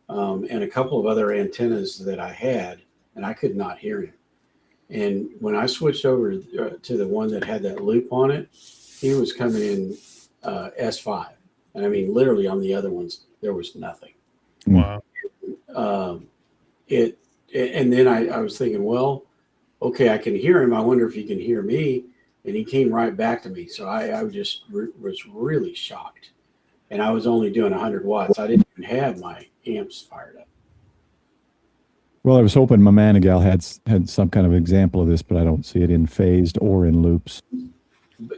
and a couple of other antennas that I had, and I could not hear him. And when I switched over to the one that had that loop on it, he was coming in S5. And I mean, literally on the other ones, there was nothing. Wow. And then I was thinking, well, okay, I can hear him. I wonder if he can hear me. And he came right back to me. So I just was really shocked. And I was only doing 100 watts. I didn't even have my amps fired up. Well, I was hoping Mamanigal had some kind of example of this, but I don't see it in phased or in loops.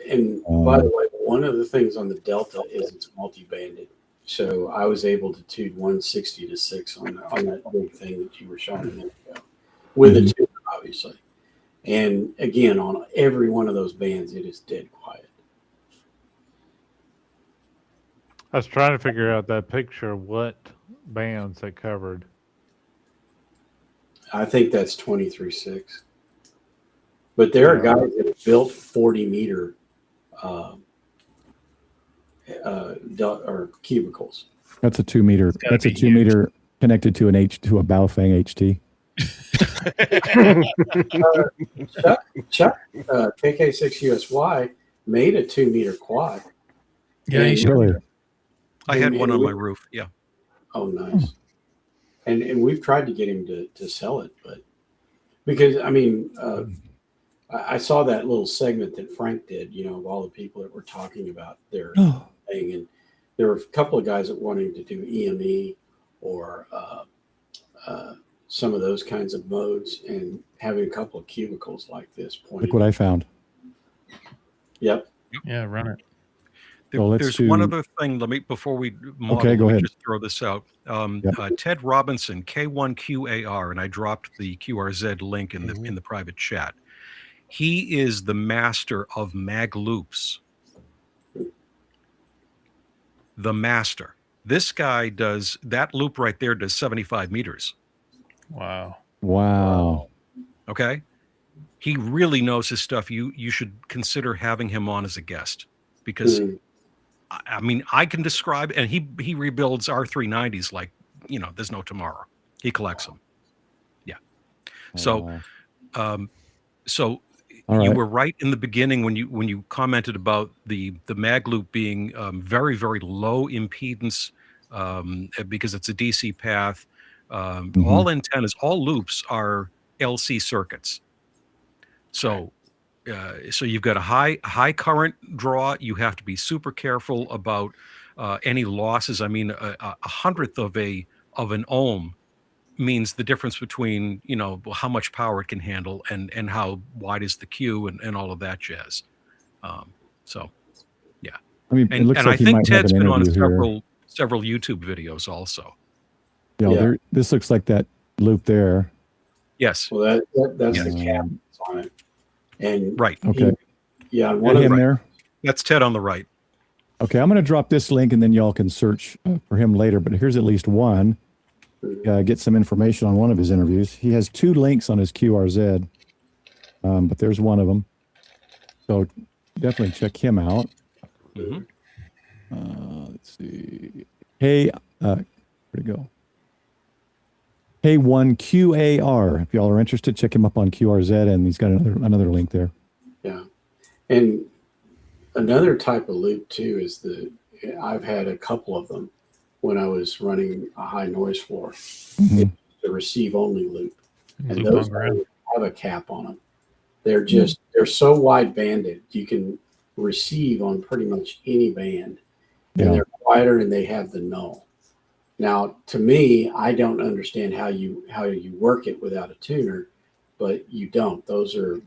And by the way, one of the things on the Delta is it's multi-banded. So I was able to tune 160 to 6 on that big thing that you were showing a minute ago with a tuner, obviously. And again, on every one of those bands, it is dead quiet. I was trying to figure out that picture, what bands it covered. I think that's 23.6. But there are guys that have built 40 meter or cubicles. That's a 2 meter. That's a 2 meter connected to a Baofeng HT. Chuck KK6USY made a 2 meter quad. Yeah, he Really? I had one on my roof. Yeah. Oh, nice. And we've tried to get him to sell it, but because I mean, I saw that little segment that Frank did, you know, of all the people that were talking about their thing, and there were a couple of guys that wanted to do EME or some of those kinds of modes, and having a couple of cubicles like this. Look what I found. Yep. Yeah, run it. There's one other thing. Before we model, okay, go let me ahead. just throw this out. Ted Robinson, K1QAR, and I dropped the QRZ link in the private chat. He is the master of mag loops. The master. This guy does that loop right there. Does 75 meters. Wow. Wow. Okay. He really knows his stuff. You should consider having him on as a guest because. I mean, I can describe, and he rebuilds R390s like, you know, there's no tomorrow. He collects them. Yeah. So, so you were right in the beginning when you commented about the mag loop being very, very low impedance because it's a DC path. All antennas, all loops are LC circuits. So. So you've got a high current draw. You have to be super careful about any losses. I mean, a hundredth of an ohm means the difference between, you know, how much power it can handle and how wide is the Q and all of that jazz. So, yeah. I mean, it looks like I think might have Ted's an been on interview several YouTube videos also. Yeah, this looks like that loop there. Yes. Well, that's the cap on it. And right. Okay. One of him there. That's Ted on the right. Okay, I'm going to drop this link and then y'all can search for him later. But here's at least one. Get some information on one of his interviews. He has 2 links on his QRZ, but there's one of them. So definitely check him out. Let's see. Hey, where'd it go? K1QAR. If y'all are interested, check him up on QRZ, and he's got another link there. Yeah, and another type of loop too is I've had a couple of them when I was running a high noise floor. It's the receive only loop, and those have a cap on them. They're they're so wide banded you can receive on pretty much any band, and they're quieter and they have the null. Now, to me, I don't understand how you work it without a tuner, but you don't. Those are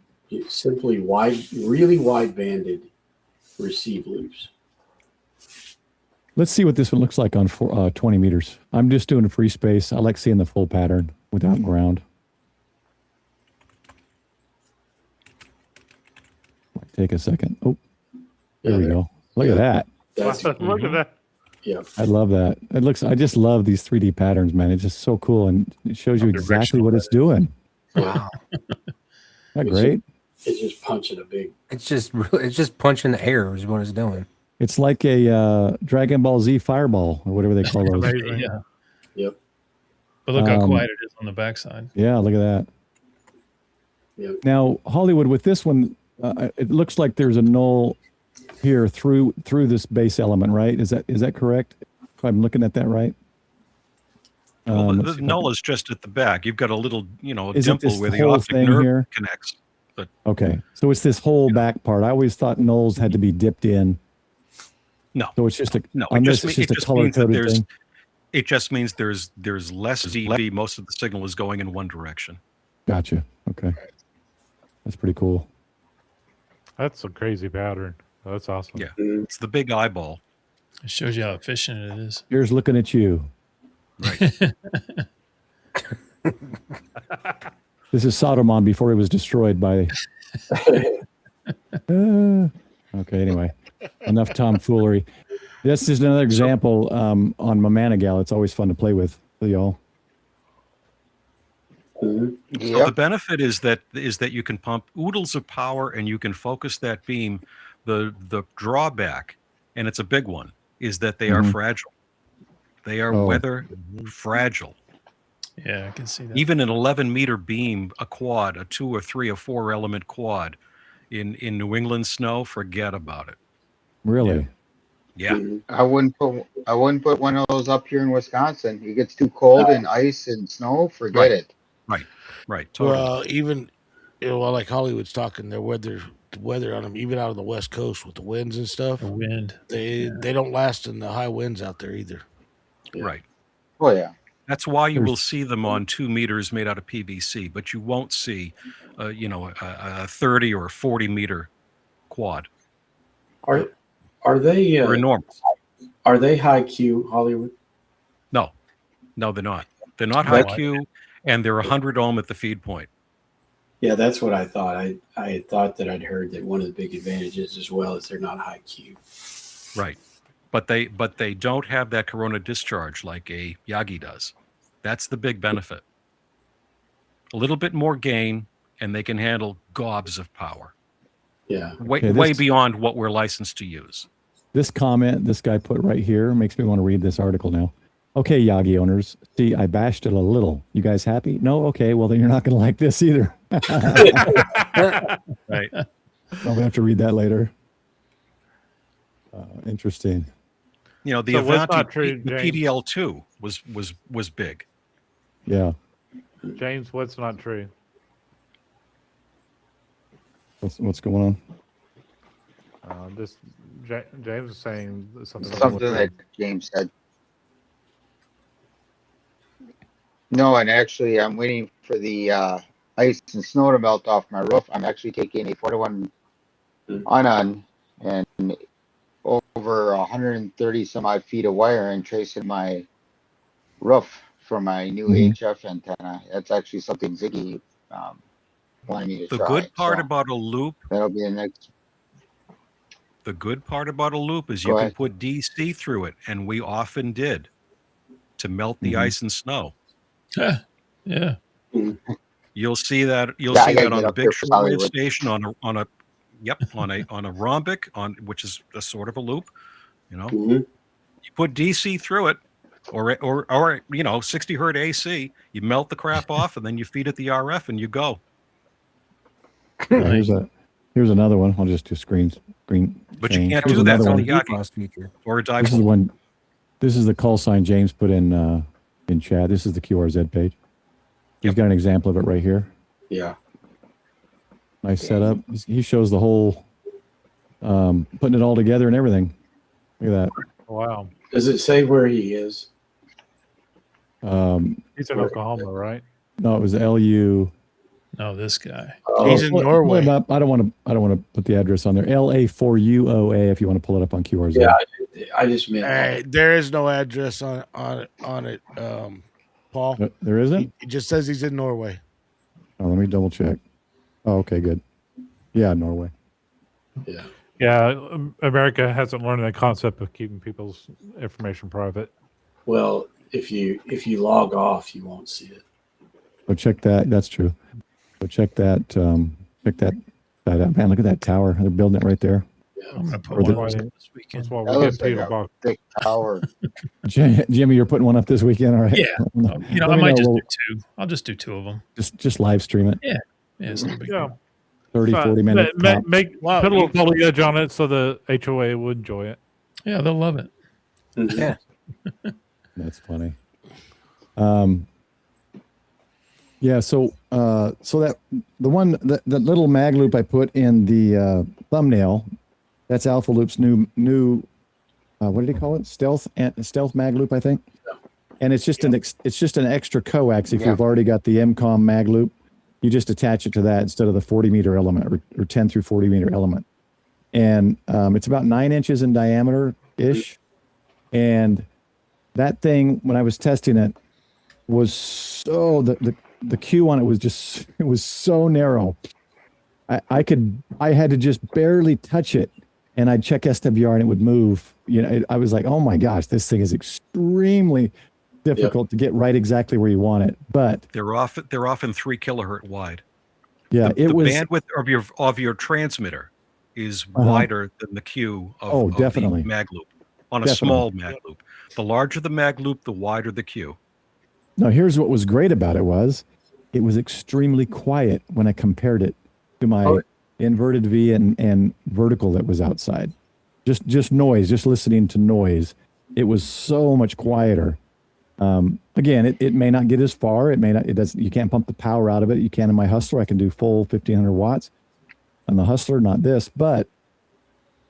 simply really wide banded receive loops. Let's see what this one looks like on 20 meters. I'm just doing a free space. I like seeing the full pattern without ground. Might take a second. Oh, there we go. Look at that. Look at that. Yeah. I love that. I just love these 3D patterns, man. It's just so cool. And it shows you exactly what it's doing. Wow. Isn't that great? It's just punching a big. It's just punching the air is what it's doing. It's like a Dragon Ball Z fireball or whatever they call those. Amazing. Yeah. Yep. But look how quiet it is on the backside. Yeah, look at that. Yep. Now, Hollywood, with this one, it looks like there's a null here through this base element, right? Is that correct? If I'm looking at that right? Well, let's the see if null is just at the back. You've got a little, a Is it dimple this where the whole optic thing nerve here? connects. But Okay, so it's this whole back part. I always thought nulls had to be dipped in. no, So it's just a no. on It this, just, it's just it a just color means that coded there's. thing. It just means there's less dB. Most of the signal is going in one direction. Gotcha. Okay, that's pretty cool. That's a crazy pattern. That's awesome. Yeah, it's the big eyeball. It shows you how efficient it is. Here's looking at you. Right. This is Sodomon before he was destroyed by. Okay, anyway, enough tomfoolery. This is another example on my Manigal. It's always fun to play with y'all. So the benefit is that you can pump oodles of power and you can focus that beam. The drawback, and it's a big one, is that they are fragile. They are weather fragile. Yeah, I can see that. Even an 11-meter beam, a quad, a 2 or 3 or 4 element quad, in New England snow, forget about it. Really? Yeah. I wouldn't put one of those up here in Wisconsin. It gets too cold and ice and snow. Forget it. Right. Totally. Well, even like Hollywood's talking, the weather on them, even out on the West Coast with the winds and stuff. The wind. They don't last in the high winds out there either. Right. Oh yeah. That's why you will see them on 2 meters made out of PVC, but you won't see, a 30 or 40 meter quad. Are they? They're enormous. Are they high Q, Hollywood? No, they're not. They're not high Q, and they're 100 ohm at the feed point. Yeah, that's what I thought. I had thought that I'd heard that one of the big advantages as well is they're not high Q. Right. But they don't have that corona discharge like a Yagi does. That's the big benefit. A little bit more gain, and they can handle gobs of power. Yeah. Way beyond what we're licensed to use. This comment this guy put right here makes me want to read this article now. Okay, Yagi owners. See, I bashed it a little. You guys happy? No? Okay, well, then you're not going to like this either. Right. I'm going to have to read that later. Interesting. The So what's Avanti, not true, the James? PDL2 was big. Yeah. James, what's not true? What's going on? James is saying something. Something that James said. No, and actually, I'm waiting for the ice and snow to melt off my roof. I'm actually taking a 4-to-1 on and over 130 some odd feet of wire and tracing my roof for my new HF antenna. That's actually something Ziggy wanted me to The try. good part about a loop. That'll be the next. The good part about a loop is you can put DC through it, and we often did, to melt the ice and snow. Yeah. You'll see that. You'll Yeah, I see gotta that on get a up big there for shortwave Hollywood. station on a rhombic which is a sort of a loop. You put DC through it, or 60 hertz AC. You melt the crap off, and then you feed it the RF, and you go. on? Here's another one. I'll just do screen. But change. you can't Here's do that another on one. the Yagi feature or a dipole. This is one. This is the call sign James put in chat. This is the QRZ page. He's got an example of it right here. Yeah. Nice setup. He shows the whole putting it all together and everything. Look at that. Wow. Does it say where he is? He's in Oklahoma, right? No, it was LU. No, this guy. He's in Norway. I don't want to put the address on there. LA4UOA if you want to pull it up on QRZ. Yeah, I just meant. There is no address on it, Paul. There isn't? It just says he's in Norway. Oh, let me double check. Oh, okay, good. Yeah, Norway. Yeah. Yeah, America hasn't learned the concept of keeping people's information private. Well, if you log off, you won't see it. So check that. That's true. So check that. Check that out. Man, look at that tower. They're building it right there. I'm gonna put Or one the- of those up this weekend. That's why That we get looks like Peter a Box. thick tower. Jimmy, you're putting one up this weekend, all right? Yeah, you know, I Let me might just We'll do 2. I'll just do 2 of them. just live stream it. Yeah, it's no big Yeah. deal. 30, So, 40 minutes. top. Wow, put a little foliage on it so the HOA would enjoy it. Yeah, they'll love it. Yeah. That's funny. Yeah. So that the one that little mag loop I put in the thumbnail, that's Alpha Loop's new what did he call it? Stealth mag loop, I think. And it's just an extra coax. If you've already got the MCOM mag loop, you just attach it to that instead of the 40-meter element or 10 through 40-meter element. And it's about 9 inches in diameter ish. And that thing, when I was testing it, was so the Q on it was so narrow. I had to just barely touch it, and I'd check SWR and it would move. You know, I was like, oh my gosh, this thing is extremely difficult to get right exactly where you want it. But They're often 3 kilohertz wide. yeah, The bandwidth of your transmitter is wider than the Q of definitely. the mag loop on a Definitely. small mag loop. The larger the mag loop, the wider the Q. Now, here's what was great about it was extremely quiet when I compared it to my inverted V and vertical that was outside. Just noise, just listening to noise. It was so much quieter. Again, it may not get as far. You can't pump the power out of it. You can in my Hustler. I can do full 1500 watts on the Hustler, not this, but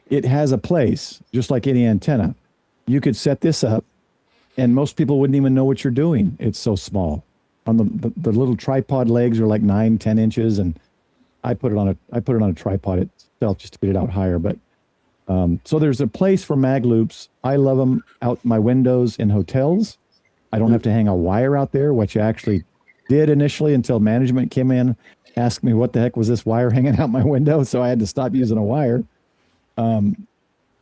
it has a place, just like any antenna. You could set this up and most people wouldn't even know what you're doing. It's so small. On the little tripod legs are like 9-10 inches, and I put it on a tripod itself just to get it out higher. But so there's a place for mag loops. I love them out my windows in hotels. I don't have to hang a wire out there, which I actually did initially until management came in, asked me what the heck was this wire hanging out my window, so I had to stop using a wire.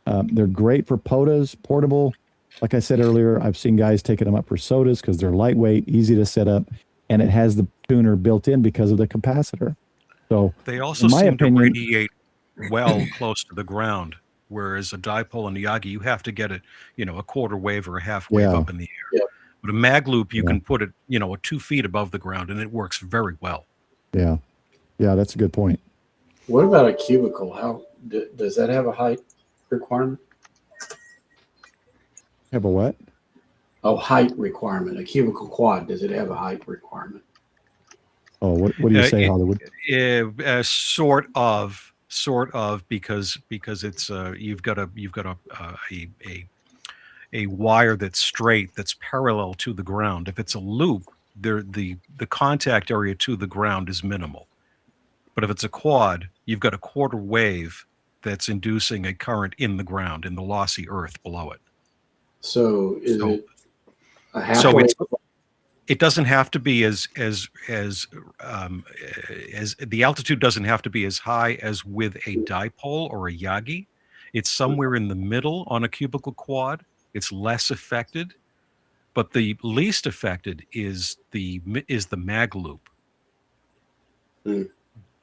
They're great for POTAs, portable. Like I said earlier, I've seen guys taking them up for sodas because they're lightweight, easy to set up, and it has the tuner built in because of the capacitor. So They also seem to radiate well close to the ground, whereas a dipole and a Yagi, you have to get it, a quarter wave or a half wave up in the air. Yeah. But a mag loop, you can put it, 2 feet above the ground, and it works very well. Yeah, that's a good point. What about a cubicle? How does that have a height requirement? Have a what? Oh, height requirement. A cubicle quad. Does it have a height requirement? Oh, what do you say, Hollywood? Sort of, because it's you've got a wire that's straight, that's parallel to the ground. If it's a loop, the contact area to the ground is minimal. But if it's a quad, you've got a quarter wave that's inducing a current in the ground, in the lossy earth below it. So is it a half so wave? it doesn't have to be as the altitude doesn't have to be as high as with a dipole or a Yagi. It's somewhere in the middle on a cubicle quad. It's less affected, but the least affected is the mag loop.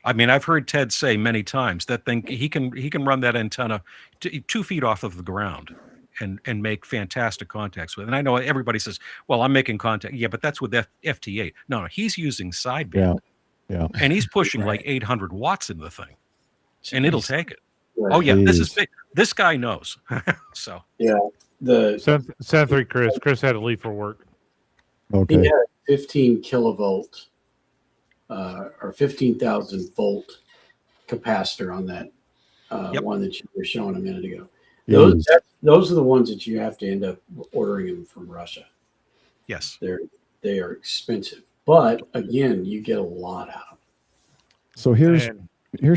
I mean, I've heard Ted say many times that thing he can run that antenna 2 feet off of the ground and make fantastic contacts with. And I know everybody says, "Well, I'm making contact." Yeah, but that's with FT8. No, he's using sideband. Yeah. And he's pushing like 800 watts in the thing, and it'll take it. Right. Oh yeah, this is big. This guy knows. So Yeah. Send 3 Chris. Chris had to leave for work. Okay. He had 15 kilovolt or 15,000 volt capacitor on that one that you were showing a minute ago. Those are the ones that you have to end up ordering them from Russia. Yes, they are expensive, but again, you get a lot out of them. So here's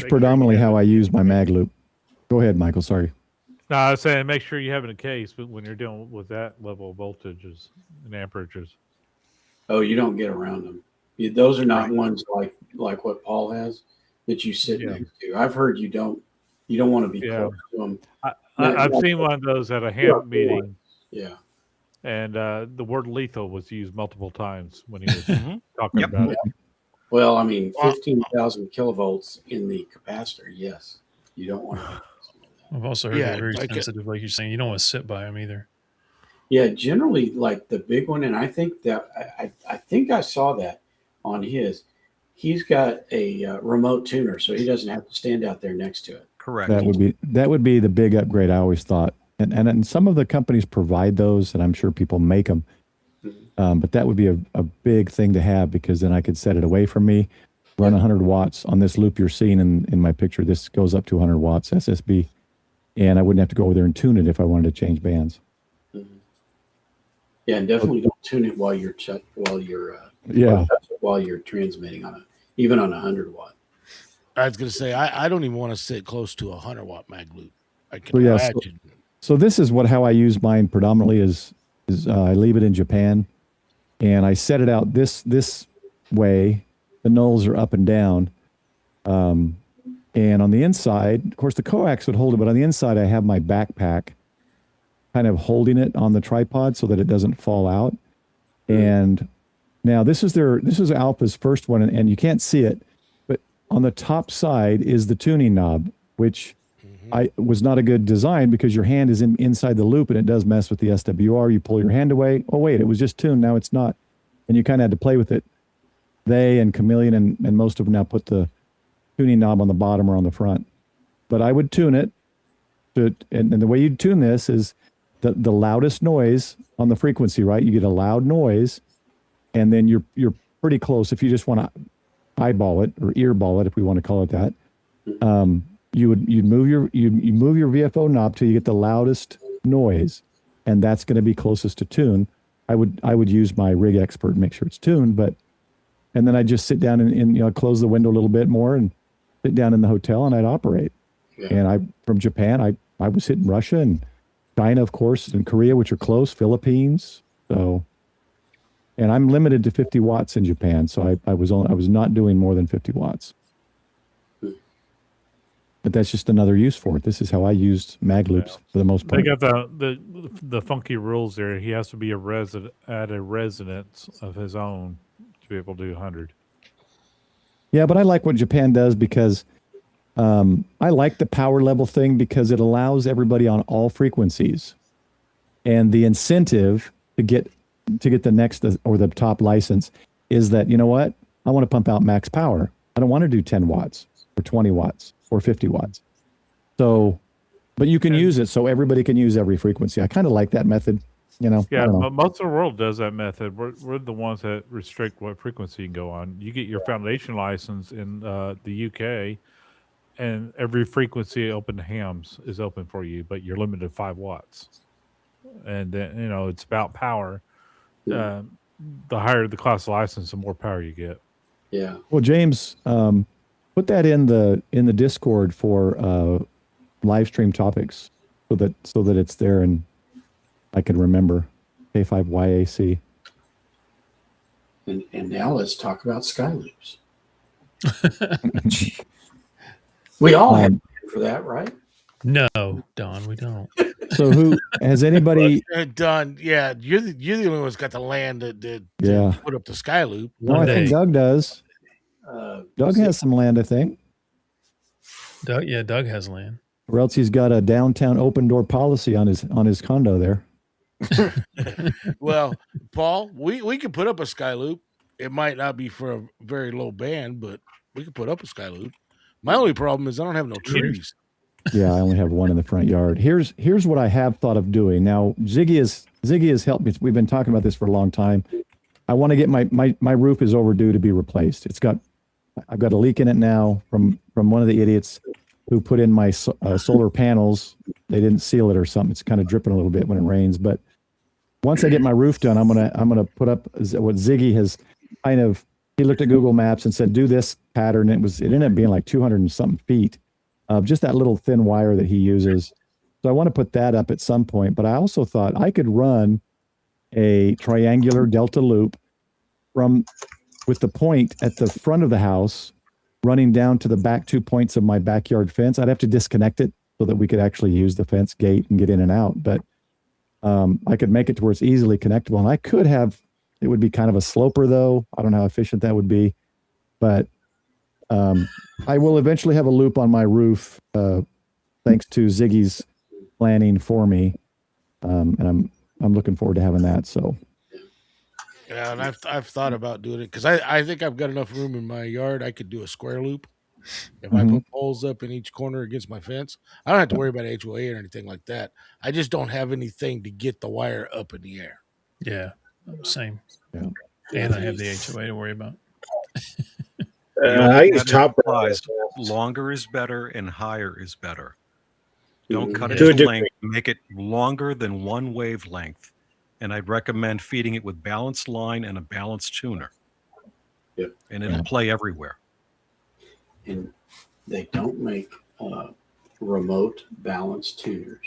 predominantly how I use my mag loop. Go ahead, Michael. Sorry. No, I was saying make sure you have it in a case, but when you're dealing with that level of voltages and amperages. Oh, you don't get around them. Those are not ones like what Paul has that you sit next to. I've heard you don't You don't want to be Yeah. close to them. I've seen one of those at a ham meeting. Yeah. And the word lethal was used multiple times when he was talking Yep. about it. Well, I mean, 15,000 kilovolts in the capacitor. Yes, you don't want to. I've also heard Yeah, they're very like sensitive, like you're saying. You don't want to sit by them either. Yeah, generally, like the big one, and I think that I think I saw that on his. He's got a remote tuner, so he doesn't have to stand out there next to it. Correct. That would be the big upgrade. I always thought, and some of the companies provide those, and I'm sure people make them. But that would be a big thing to have, because then I could set it away from me, run 100 watts on this loop you're seeing in my picture. This goes up to 100 watts SSB, and I wouldn't have to go over there and tune it if I wanted to change bands. Yeah, and definitely don't tune it while you're transmitting even on 100 watt. I was going to say, I don't even want to sit close to a 100 watt mag loop. I can So, yeah, imagine. So this is how I use mine predominantly is I leave it in Japan, and I set it out this way. The nulls are up and down. And on the inside, of course, the coax would hold it, but on the inside, I have my backpack kind of holding it on the tripod so that it doesn't fall out. And now this is Alpha's first one, and you can't see it, but on the top side is the tuning knob, which was not a good design, because your hand is inside the loop and it does mess with the SWR. You pull your hand away. Oh, wait, it was just tuned. Now it's not. And you kind of had to play with it. They and Chameleon and most of them now put the tuning knob on the bottom or on the front. But I would tune it. And the way you tune this is the loudest noise on the frequency, right? You get a loud noise, and then you're pretty close. If you just want to eyeball it or earball it, if we want to call it that, you'd move your VFO knob till you get the loudest noise, and that's going to be closest to tune. I would use my rig expert and make sure it's tuned, and then I just sit down and close the window a little bit more and sit down in the hotel, and I'd operate. Yeah. And from Japan, I was hitting Russia and China, of course, and Korea, which are close, Philippines. So, and I'm limited to 50 watts in Japan, so I was not doing more than 50 watts. But that's just another use for it. This is how I used mag loops for the most part. They got the funky rules there. He has to be at a residence of his own to be able to do 100. Yeah, but I like what Japan does, because I like the power level thing, because it allows everybody on all frequencies, and the incentive to get the next or the top license is that, you know what, I want to pump out max power. I don't want to do 10 watts or 20 watts or 50 watts. So, but you can use it so everybody can use every frequency. I kind of like that method. Yeah, but most of the world does that method. We're the ones that restrict what frequency you can go on. You get your foundation license in the UK, and every frequency open to hams is open for you, but you're limited to 5 watts. And then, it's about power. The higher the class license, the more power you get. Yeah. Well, James, put that in the Discord for live stream topics, so that it's there and I can remember. K5YAC. And now let's talk about Skyloops. We all have for that, right? No, Don, we don't. So who has anybody Don? Yeah, you're the only one who's got the land to put up the Skyloop. No, I think Doug does. Doug has some land, I think. Doug has land. Or else he's got a downtown open door policy on his condo there. Well, Paul, we could put up a Skyloop. It might not be for a very low band, but we could put up a Skyloop. My only problem is I don't have no trees. Yeah, I only have one in the front yard. Here's what I have thought of doing. Now, Ziggy has helped me. We've been talking about this for a long time. I want to get my roof is overdue to be replaced. I've got a leak in it now from one of the idiots who put in my solar panels. They didn't seal it or something. It's kind of dripping a little bit when it rains. But once I get my roof done, I'm gonna put up what Ziggy has kind of. He looked at Google Maps and said, "Do this pattern." It ended up being like 200 and something feet of just that little thin wire that he uses. So I want to put that up at some point. But I also thought I could run a triangular delta loop with the point at the front of the house running down to the back 2 points of my backyard fence. I'd have to disconnect it so that we could actually use the fence gate and get in and out. But I could make it to where it's easily connectable. And I could have, it would be kind of a sloper though. I don't know how efficient that would be, but I will eventually have a loop on my roof, thanks to Ziggy's planning for me. And I'm looking forward to having that. So. Yeah, and I've thought about doing it because I think I've got enough room in my yard. I could do a square loop if I put poles up in each corner against my fence. I don't have to worry about HOA or anything like that. I just don't have anything to get the wire up in the air. Yeah, same. Yeah. And I have the HOA to worry about. I use top applies. Longer is better and higher is better. Don't cut it To a to degree. length. Make it longer than one wavelength. And I'd recommend feeding it with balanced line and a balanced tuner. Yep. And it'll play everywhere. And they don't make remote balanced tuners,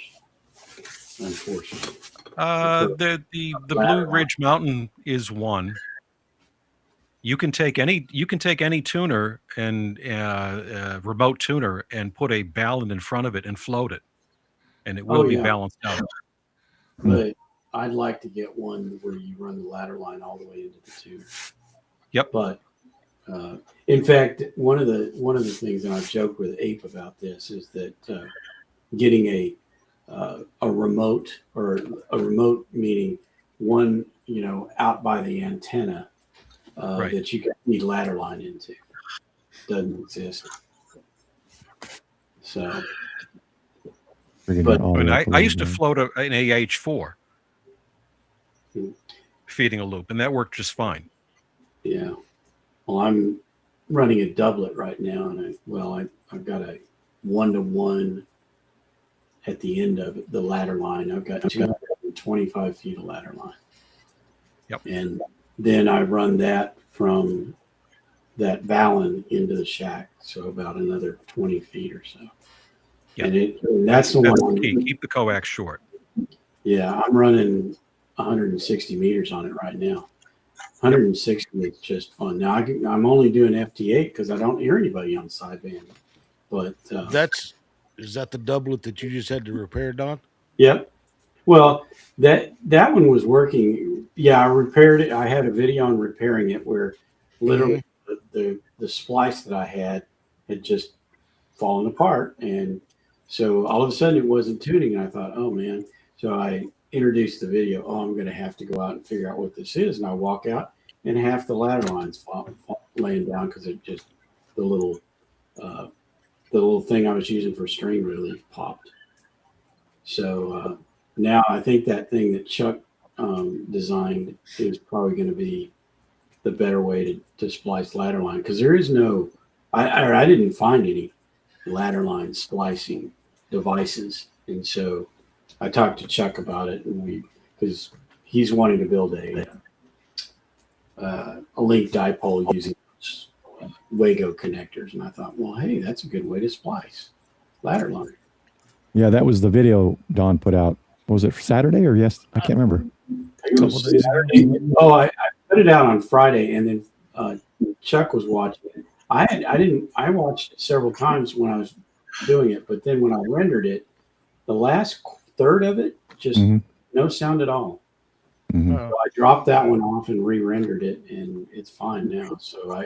unfortunately. The Blue Ridge Mountain is one. You can take any tuner and remote tuner and put a ballon in front of it and float it, and it will be balanced out. But I'd like to get one where you run the ladder line all the way into the tuner. Yep. But in fact, one of the things, and I've joked with Ape about this, is that getting a remote, or a remote meaning one, out by the antenna that you can feed ladder line into, doesn't exist. So, but I used to float an AH4 feeding a loop, and that worked just fine. Yeah. Well, I'm running a doublet right now, and I've got a 1-to-1 at the end of it, the ladder line. I've got 225 feet of ladder line. Yep. And then I run that from that ballon into the shack, so about another 20 feet or so. Yeah. And that's the one. The key. Keep the coax short. Yeah, I'm running 160 meters on it right now. 160 is just fun. Now I'm only doing FT8 because I don't hear anybody on sideband. But is that the doublet that you just had to repair, Don? Yep. Well, that one was working. Yeah, I repaired it. I had a video on repairing it where literally the splice that I had just fallen apart, and so all of a sudden it wasn't tuning, and I thought, oh man. So I introduced the video. Oh, I'm going to have to go out and figure out what this is, and I walk out, and half the ladder lines laying down because it just the little thing I was using for string relief popped. So now I think that thing that Chuck designed is probably going to be the better way to splice ladder line, because there is no, I didn't find any ladder line splicing devices, and so I talked to Chuck about it, and because he's wanting to build a link dipole using Wago connectors, and I thought, well, hey, that's a good way to splice ladder line. Yeah, that was the video Don put out. Was it Saturday or yes? I can't remember. Oh, I put it out on Friday, and then Chuck was watching it. I watched it several times when I was doing it, but then when I rendered it, the last third of it just no sound at all. So I dropped that one off and re-rendered it, and it's fine now. So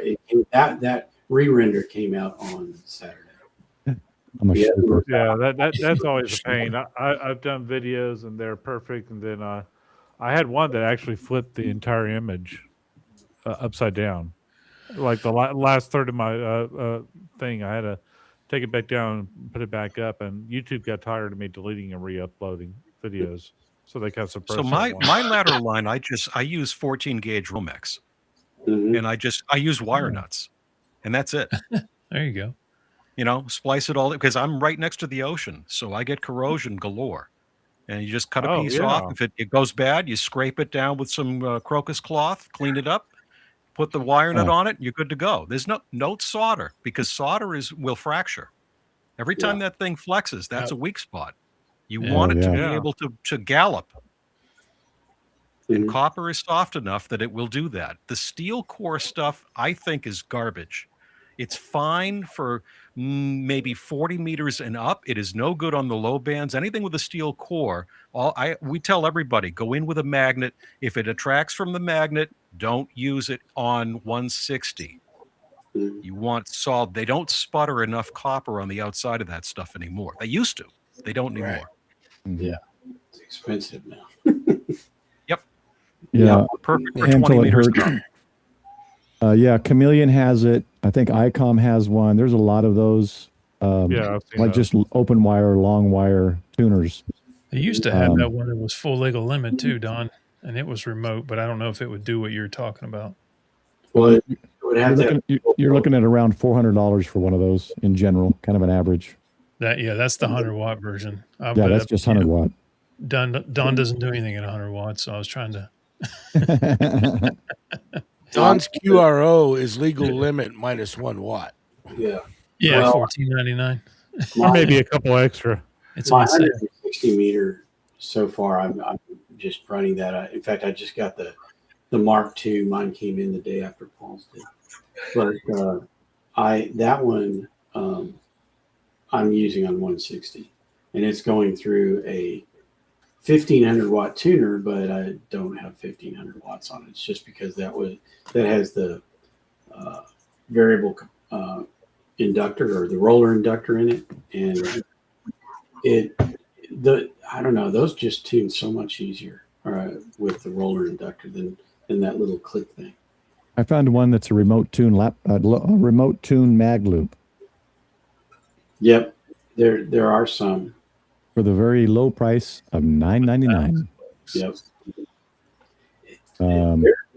that re-render came out on Saturday. That's always a pain. I've done videos and they're perfect, and then I had one that actually flipped the entire image upside down, like the last third of my thing. I had to take it back down and put it back up, and YouTube got tired of me deleting and re-uploading videos, so they kind of suppressed. So my ladder line, I use 14 gauge Romex, and I use wire nuts, and that's it. There you go. Splice it all, because I'm right next to the ocean, so I get corrosion galore. And you just cut a piece off. If it goes bad, you scrape it down with some crocus cloth, clean it up, put the wire nut on it, and you're good to go. There's no solder, because solder will fracture. Every time that thing flexes, that's a weak spot. You want it to be able to gallop. And copper is soft enough that it will do that. The steel core stuff, I think, is garbage. It's fine for maybe 40 meters and up. It is no good on the low bands. Anything with a steel core, we tell everybody, go in with a magnet. If it attracts from the magnet, don't use it on 160. You want solid. They don't sputter enough copper on the outside of that stuff anymore. They used to. They don't anymore. Yeah, it's expensive now. Yep. Yeah. Perfect for Until 20 it meters. hurts. Yeah, Chameleon has it. I think ICOM has one. There's a lot of those. Yeah, I've seen like those. just open wire, long wire tuners. They used to have that one that was full legal limit too, Don, and it was remote, but I don't know if it would do what you're talking about. Well, it would have You're looking at around $400 for one of those in general, kind of an average. That's the 100-watt version. Yeah, that's just 100 watt. Don doesn't do anything at 100 watts, so I was trying to. Don's QRO is legal limit minus 1 watt. Yeah. Yeah, Well, $14.99. Or maybe a couple extra. It's my on sale. 160 meter so far. I'm just running that. In fact, I just got the Mark II. Mine came in the day after Paul's did. But that one I'm using on 160, and it's going through a 1500 watt tuner, but I don't have 1500 watts on it. It's just because that has the variable inductor or the roller inductor in it, and I don't know, those just tune so much easier with the roller inductor than that little click thing. I found one that's a remote tune remote tune mag loop. Yep, there are some for the very low price of $9.99. Yep.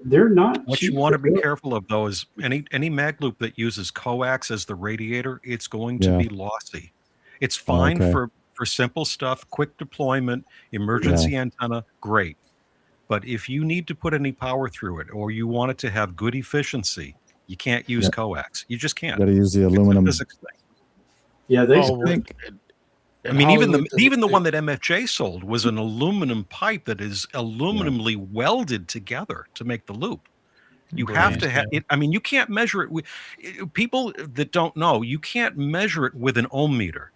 They're not. What you want to be careful of, though, is any mag loop that uses coax as the radiator, it's going to be lossy. It's fine for simple stuff, quick deployment, emergency antenna, great. But if you need to put any power through it, or you want it to have good efficiency, you can't use coax. You just can't. Got to use the aluminum. Yeah, they think. I mean, even the one that MFJ sold was an aluminum pipe that is aluminumly welded together to make the loop. You have to have it. I mean, you can't measure it with people that don't know. You can't measure it with an ohm meter.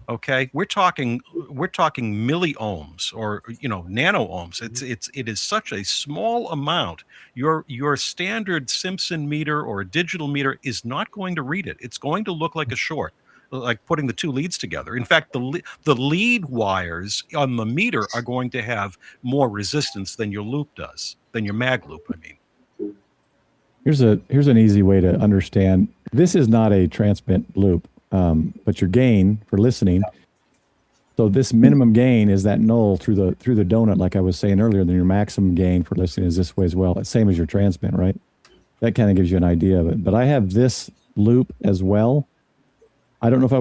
Okay, we're talking milliohms or nano ohms. It is such a small amount. Your standard Simpson meter or a digital meter is not going to read it. It's going to look like a short, like putting the two leads together. In fact, the lead wires on the meter are going to have more resistance than your loop does, than your mag loop, I mean. Here's an easy way to understand. This is not a transmit loop, but your gain for listening. So this minimum gain is that null through the donut, like I was saying earlier. Then your maximum gain for listening is this way as well. Same as your transmit, right? That kind of gives you an idea of it. But I have this loop as well. I don't know if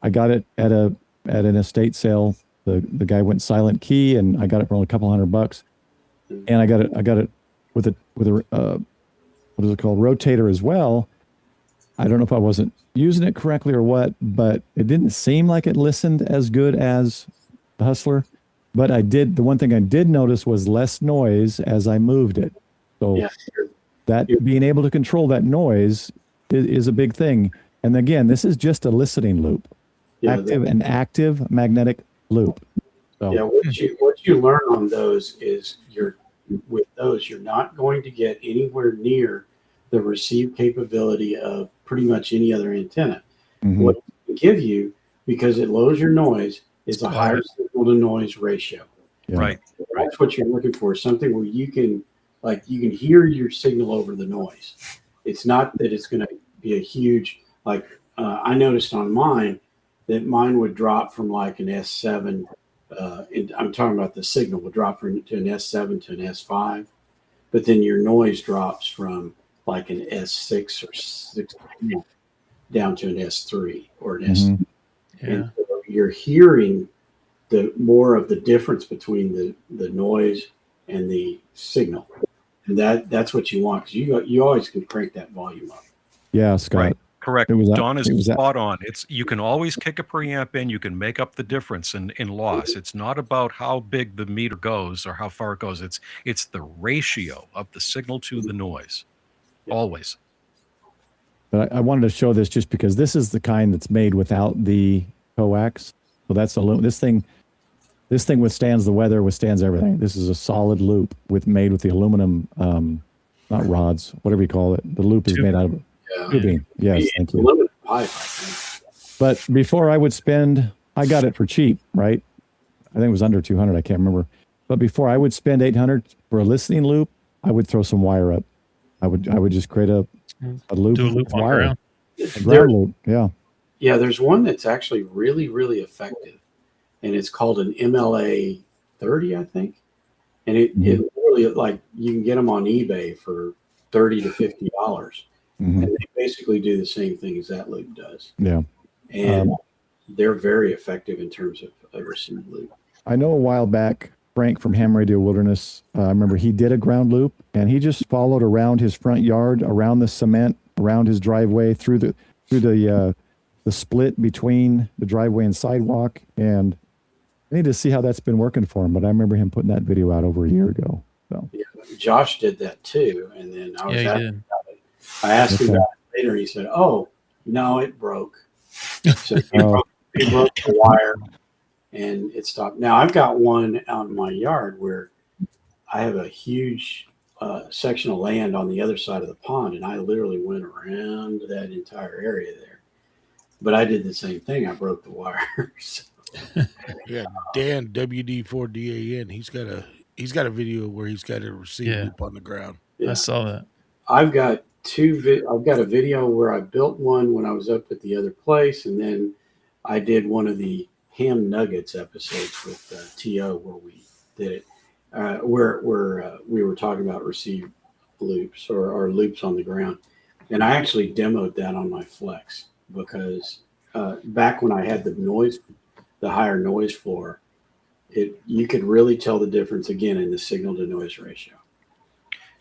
I got it at an estate sale. The guy went silent key, and I got it for only a couple $100. And I got it with a what is it called, rotator as well. I don't know if I wasn't using it correctly or what, but it didn't seem like it listened as good as the Hustler. But the one thing I did notice was less noise as I moved it. So that being able to control that noise is a big thing. And again, this is just a listening loop, active magnetic loop. So. Yeah, what you learn on those is you're not going to get anywhere near the receive capability of pretty much any other antenna. Mm-hmm. What it can give you, because it lowers your noise, is a higher signal to noise ratio. Yeah. Right. That's what you're looking for, something where you can hear your signal over the noise. It's not that it's going to be a huge, I noticed on mine that mine would drop from like an S7, and I'm talking about the signal would drop to an S7 to an S5, but then your noise drops from like an S6 or 6 down to an S3 or an S. And so you're hearing more of the difference between the noise and the signal, and that's what you want, because you always can crank that volume up. Yeah, Scott. Right. Correct. Don is spot on. You can always kick a preamp in. You can make up the difference in loss. It's not about how big the meter goes or how far it goes. It's the ratio of the signal to the noise. Always. But I wanted to show this just because this is the kind that's made without the coax. So that's this thing withstands the weather, withstands everything. This is a solid loop made with the aluminum, not rods, whatever you call it. The loop is made out of tubing. Yes, thank you. Aluminum pipe, I think. But before I got it for cheap, right? I think it was under 200. I can't remember. But before I would spend 800 for a listening loop, I would throw some wire up. I would just create a loop. Do a loop on wire. ground. A ground loop, yeah. Yeah, there's one that's actually really, really effective, and it's called an MLA 30, I think. And it really, like, you can get them on eBay for $30 to $50, and they basically do the same thing as that loop does. Yeah, and they're very effective in terms of a receive loop. I know a while back, Frank from Ham Radio Wilderness, I remember he did a ground loop, and he just followed around his front yard, around the cement, around his driveway, through the split between the driveway and sidewalk. And I need to see how that's been working for him. But I remember him putting that video out over a year ago. So yeah, Josh did that too, and then I was he asking did. about it. I asked him about it later, and he said, "Oh, no, it broke." So he broke the wire, and it stopped. Now I've got one out in my yard where I have a huge section of land on the other side of the pond, and I literally went around that entire area there. But I did the same thing. I broke the wires. Yeah, Dan WD4DAN. He's got a video where he's got a receive loop on the ground. Yeah. I saw that. I've got I've got a video where I built one when I was up at the other place, and then I did one of the ham nuggets episodes with T.O. where we did it, where we were talking about receive loops or loops on the ground, and I actually demoed that on my Flex because back when I had the higher noise floor, you could really tell the difference again in the signal to noise ratio.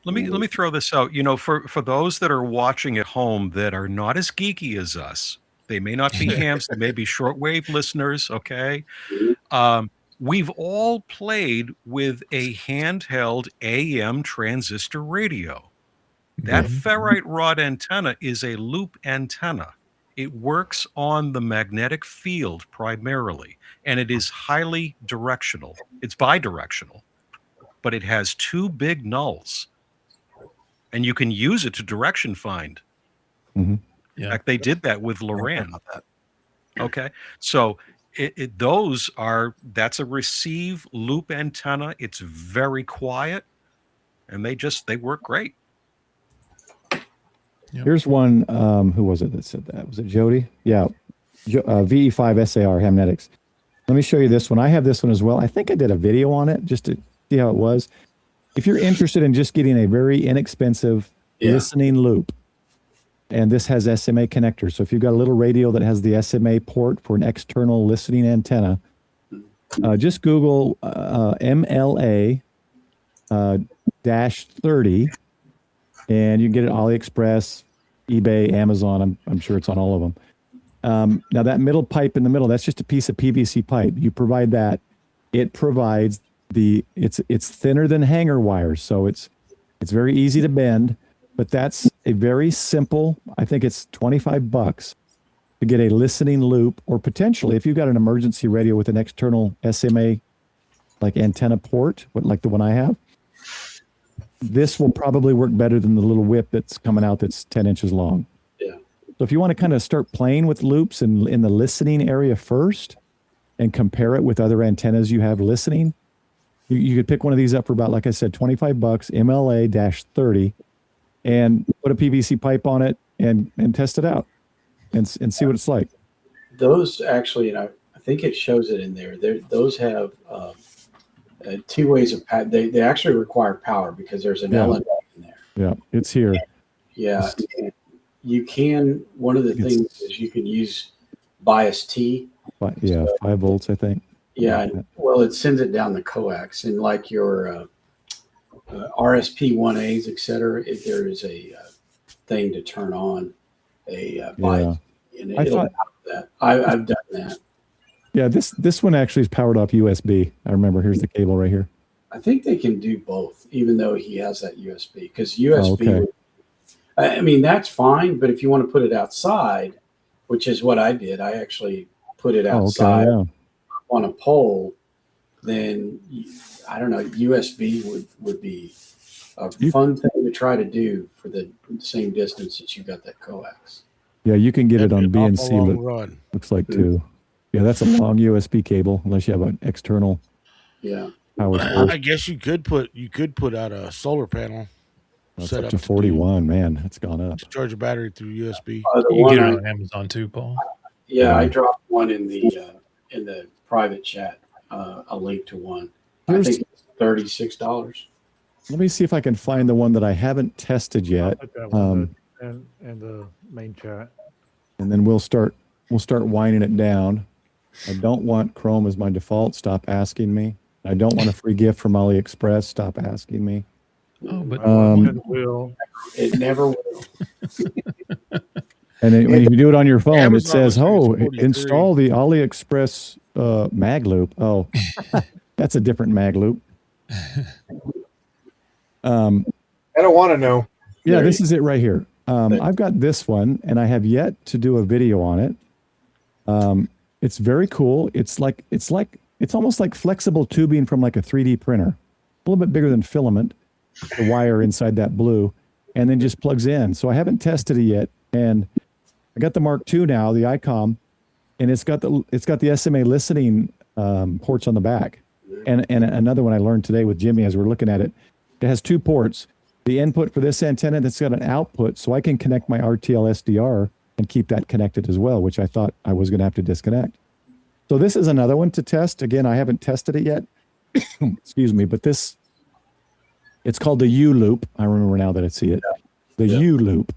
Let me throw this out. You know, for those that are watching at home that are not as geeky as us, they may not be hams, they may be shortwave listeners. Okay, we've all played with a handheld AM transistor radio. That ferrite rod antenna is a loop antenna. It works on the magnetic field primarily, and it is highly directional. It's bidirectional, but it has two big nulls. And you can use it to direction find. Mm-hmm. In fact, they did that with Loran. Okay, so that's a receive loop antenna. It's very quiet, and they work great. Yep. Here's one. Who was it that said that? Was it Jody? Yeah, VE5 SAR Hamnetics. Let me show you this one. I have this one as well. I think I did a video on it just to see how it was. If you're interested in just getting a very inexpensive listening loop, and this has SMA connectors. So if you've got a little radio that has the SMA port for an external listening antenna, just Google MLA -30, and you can get it AliExpress, eBay, Amazon. I'm sure it's on all of them. Now that middle pipe in the middle, that's just a piece of PVC pipe. You provide that. It provides it's thinner than hanger wires, so it's very easy to bend, but that's a very simple, I think it's $25 to get a listening loop, or potentially if you've got an emergency radio with an external SMA like antenna port, like the one I have, this will probably work better than the little whip that's coming out that's 10 inches long. Yeah. So if you want to kind of start playing with loops in the listening area first and compare it with other antennas you have listening, you could pick one of these up for about, like I said, $25, MLA-30, and put a PVC pipe on it and test it out and see what it's like. Those actually, and I think it shows it in there. Those have two ways of power. They actually require power because there's an LED in there. Yeah, it's here. Yeah, you can. One of the things is you can use bias T. Yeah, 5 volts, I think. Yeah, well, it sends it down the coax, and like your RSP1As, etc. There is a thing to turn on a bias, and I've done that. Yeah, this one actually is powered off USB. I remember. Here's the cable right here. I think they can do both, even though he has that USB, because USB I mean, that's fine, but if you want to put it outside, which is what I did, I actually put it outside on a pole, then I don't know, USB would be a fun thing to try to do for the same distance that you got that coax. Yeah, you can get it on BNC. Run. Looks like too. Yeah, that's a long USB cable, unless you have an external. Yeah. Power source. I guess you could put out a solar panel. Set up to 41. Man, it's gone up. To charge a battery through USB. You can get it on Amazon too, Paul. Yeah, I dropped one in the private chat, a link to one. I think it's $36. Let me see if I can find the one that I haven't tested yet. Put that one in the main chat. And then we'll start winding it down. I don't want Chrome as my default. Stop asking me. I don't want a free gift from AliExpress. Stop asking me. Oh, but it never will. And then when you do it on your phone, Amazon it says, was 43. install the AliExpress mag loop. Oh, that's a different mag loop. I don't want to know. Yeah, this is it right here. I've got this one, and I have yet to do a video on it. It's very cool. It's almost like flexible tubing from like a 3D printer, a little bit bigger than filament. The wire inside that blue, and then just plugs in. So I haven't tested it yet, and I got the Mark II now, the ICOM, and it's got the SMA listening ports on the back, and another one I learned today with Jimmy as we're looking at it. It has 2 ports. The input for this antenna that's got an output, so I can connect my RTL SDR and keep that connected as well, which I thought I was going to have to disconnect. So this is another one to test. Again, I haven't tested it yet. Excuse me, but this. It's called the U loop. I remember now that I see it. The U loop.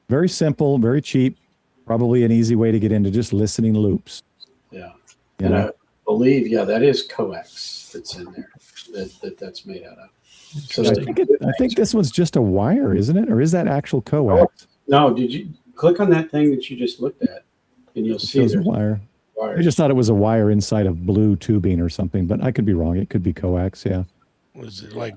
Very simple, very cheap. Probably an easy way to get into just listening loops. Yeah. And I believe, that is coax that's in there. That's made out of. So I think this one's just a wire, isn't it? Or is that actual coax? No, did you click on that thing that you just looked at, and you'll see there's a wire. I just thought it was a wire inside of blue tubing or something, but I could be wrong. It could be coax. Yeah. Was it like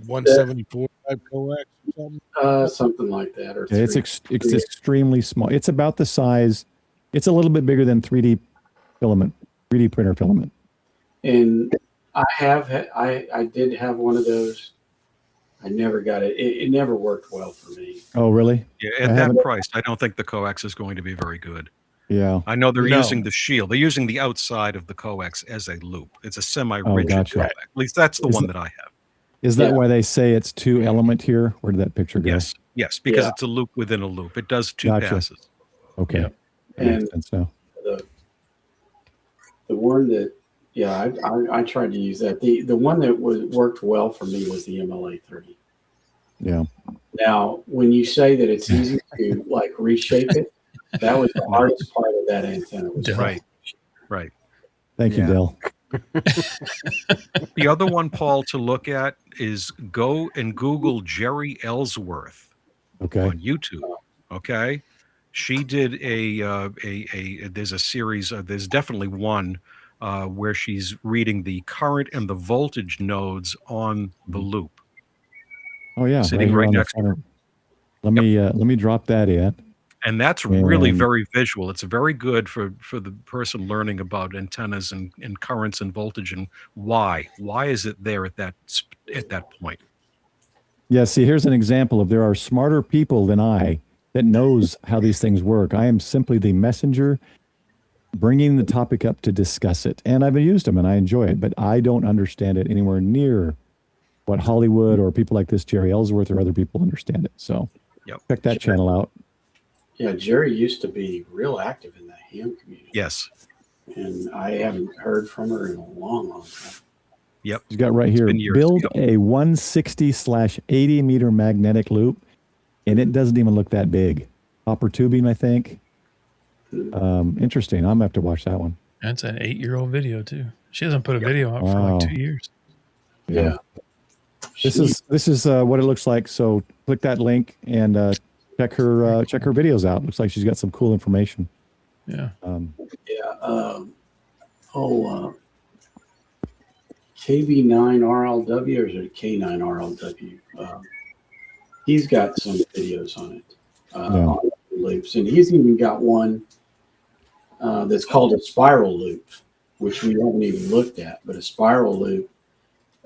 174 type coax or something? Something like that. Or it's extremely small. It's about the size. It's a little bit bigger than 3D printer filament. And I did have one of those. I never got it. It never worked well for me. Oh, really? Yeah, at that price, I don't think the coax is going to be very good. Yeah. I know they're using the shield. They're using the outside of the coax as a loop. It's a semi-rigid coax. At least that's the one that I have. Is that why they say it's 2 element here? Where did that picture go? Yes, because it's a loop within a loop. It does 2 passes. Okay. And so the one that I tried to use that. The one that worked well for me was the MLA 30. Yeah. Now, when you say that it's easy to like reshape it, that was the hardest part of that antenna. Was right. Thank you, Dale. The other one, Paul, to look at is go and Google Jerry Ellsworth on YouTube. Okay. She did there's a series, there's definitely one where she's reading the current and the voltage nodes on the loop. Oh yeah. Sitting right next to her. Let me drop that in. And that's really very visual. It's very good for the person learning about antennas and currents and voltage and why. Why is it there at that point? Yeah, see, here's an example of there are smarter people than I that knows how these things work. I am simply the messenger bringing the topic up to discuss it. And I've used them and I enjoy it, but I don't understand it anywhere near what Hollywood or people like this, Jerry Ellsworth or other people understand it. So check that channel out. Yeah, Jerry used to be real active in the ham community. Yes. And I haven't heard from her in a long, long time. Yep. He's got right here, build a 160/80 meter magnetic loop. And it doesn't even look that big. Copper tubing, I think. Interesting. I'm gonna have to watch that one. That's an 8-year-old video too. She hasn't put a video out for like 2 years. Yeah. This is what it looks like. So click that link and check her videos out. Looks like she's got some cool information. Yeah. KB9RLW or is it K9RLW? he's got some videos on it, Yeah. on loops, and he's even got one that's called a spiral loop, which we haven't even looked at. But a spiral loop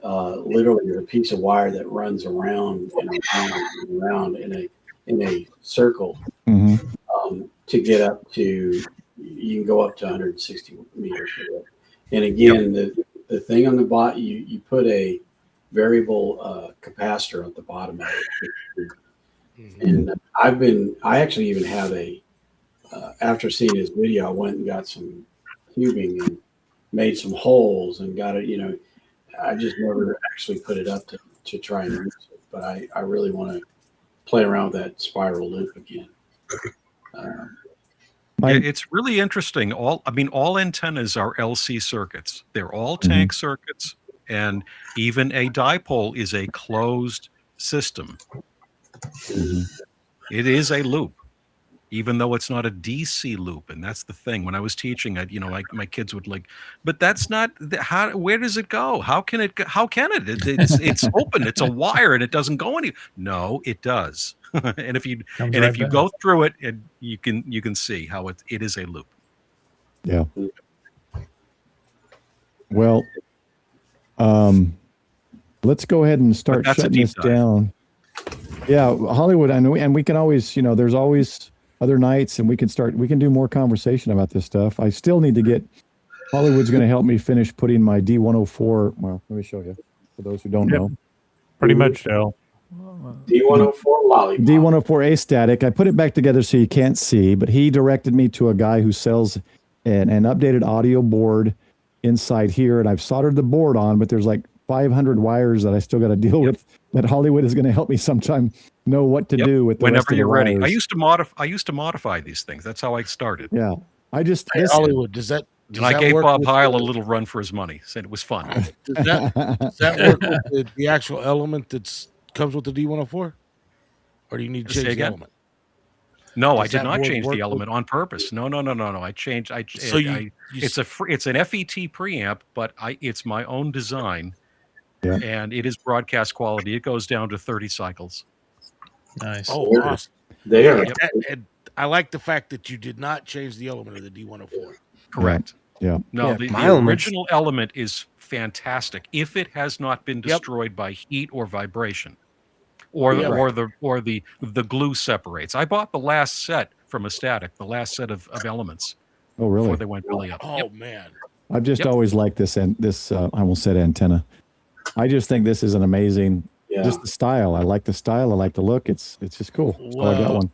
literally is a piece of wire that runs around and around and around in a circle to get up to. You can go up to 160 meters. And again, the thing on the bottom, you put a variable capacitor at the bottom of it. And I actually even have after seeing his video, I went and got some tubing and made some holes and got it, I just never actually put it up to try and use it. But I really want to play around with that spiral loop again. It's really interesting. All antennas are LC circuits. They're all tank circuits, and even a dipole is a closed system. It is a loop, even though it's not a DC loop, and that's the thing. When I was teaching, my kids would but that's not how. Where does it go? How can it? How can it? It's open. It's a wire, and it doesn't go any. No, it does. And if you go through it, you can see how it is a loop. Yeah. Well, let's go ahead and start shutting this down. Yeah, Hollywood, and we can always, there's always other nights, and we can do more conversation about this stuff. I still need to get Hollywood's going to help me finish putting my D104. Well, let me show you for those who don't know. Pretty much, Dale. D104 lollipop. D104 astatic. I put it back together so you can't see, but he directed me to a guy who sells an updated audio board inside here, and I've soldered the board on, but there's like 500 wires that I still got to deal with. That Hollywood is going to help me sometime know what to do with the whenever rest of you're the ready. wires. I used to modify these things. That's how I started. Yeah, Hollywood. Does that I gave Bob Heil a little run for his money. Said it was fun. Does that work with the actual element that comes with the D104? Or do you need to change the element? No, I did not change the element on purpose. No. I changed. It's an FET preamp, but it's my own design, and it is broadcast quality. It goes down to 30 cycles. Nice. Oh, awesome. There. And I like the fact that you did not change the element of the D104. Correct. Yeah. No, the original element is fantastic if it has not been destroyed by heat or vibration, or the glue separates. I bought the last set from Astatic, the last set of elements. Oh, really? Before they went belly up. Oh man. I've just always liked this I almost said antenna. I just think this is an amazing. Just the style. I like the style. I like the look. It's just cool. So I got one.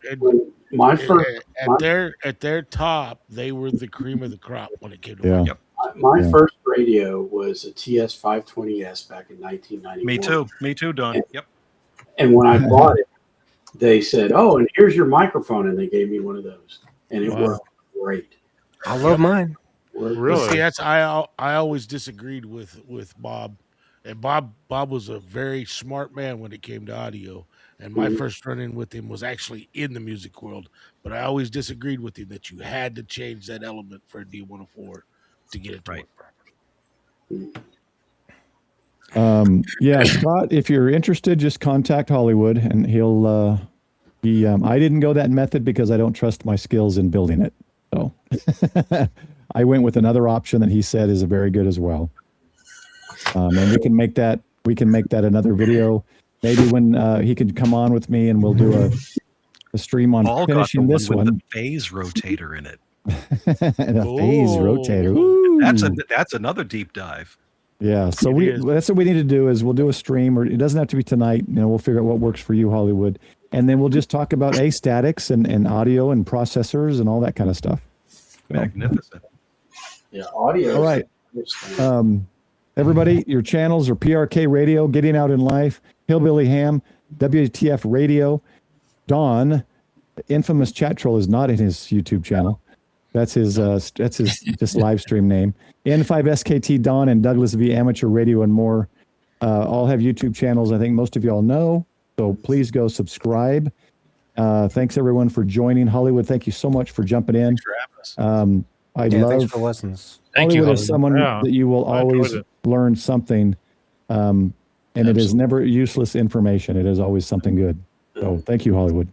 At their top, they were the cream of the crop when it came to yeah. My first radio was a TS520S back in 1991. Me too, Don. And when I bought it, they said, "Oh, and here's your microphone," and they gave me one of those, and it worked great. I love mine. Really? See, I always disagreed with Bob, and Bob was a very smart man when it came to audio. And my first run-in with him was actually in the music world, but I always disagreed with him that you had to change that element for a D104 to get it to work properly. Yeah, Scott, if you're interested, just contact Hollywood, and he'll. I didn't go that method because I don't trust my skills in building it. So I went with another option that he said is very good as well. And we can make that another video. Maybe when he can come on with me and we'll do a stream on Paul finishing got this one. With the phase rotator in it. And a phase rotator. Ooh. That's another deep dive. Yeah. So that's what we need to do is we'll do a stream, or it doesn't have to be tonight. We'll figure out what works for you, Hollywood. And then we'll just talk about astatics and audio and processors and all that kind of stuff. Magnificent. Yeah, audio. All right. Everybody, your channels are PRK Radio, Getting Out in Life, Hillbilly Ham, WTF.Reydio. Don, the infamous chat troll, is not in his YouTube channel. That's his just live stream name. N5SKT Don and Douglas V Amateur Radio and more all have YouTube channels. I think most of y'all know. So please go subscribe. Thanks everyone for joining. Hollywood, thank you so much for jumping in. Thanks for having us. Thanks for the lessons. Hollywood is someone that you will always learn something, and it is never useless information. It is always something good. So thank you, Hollywood.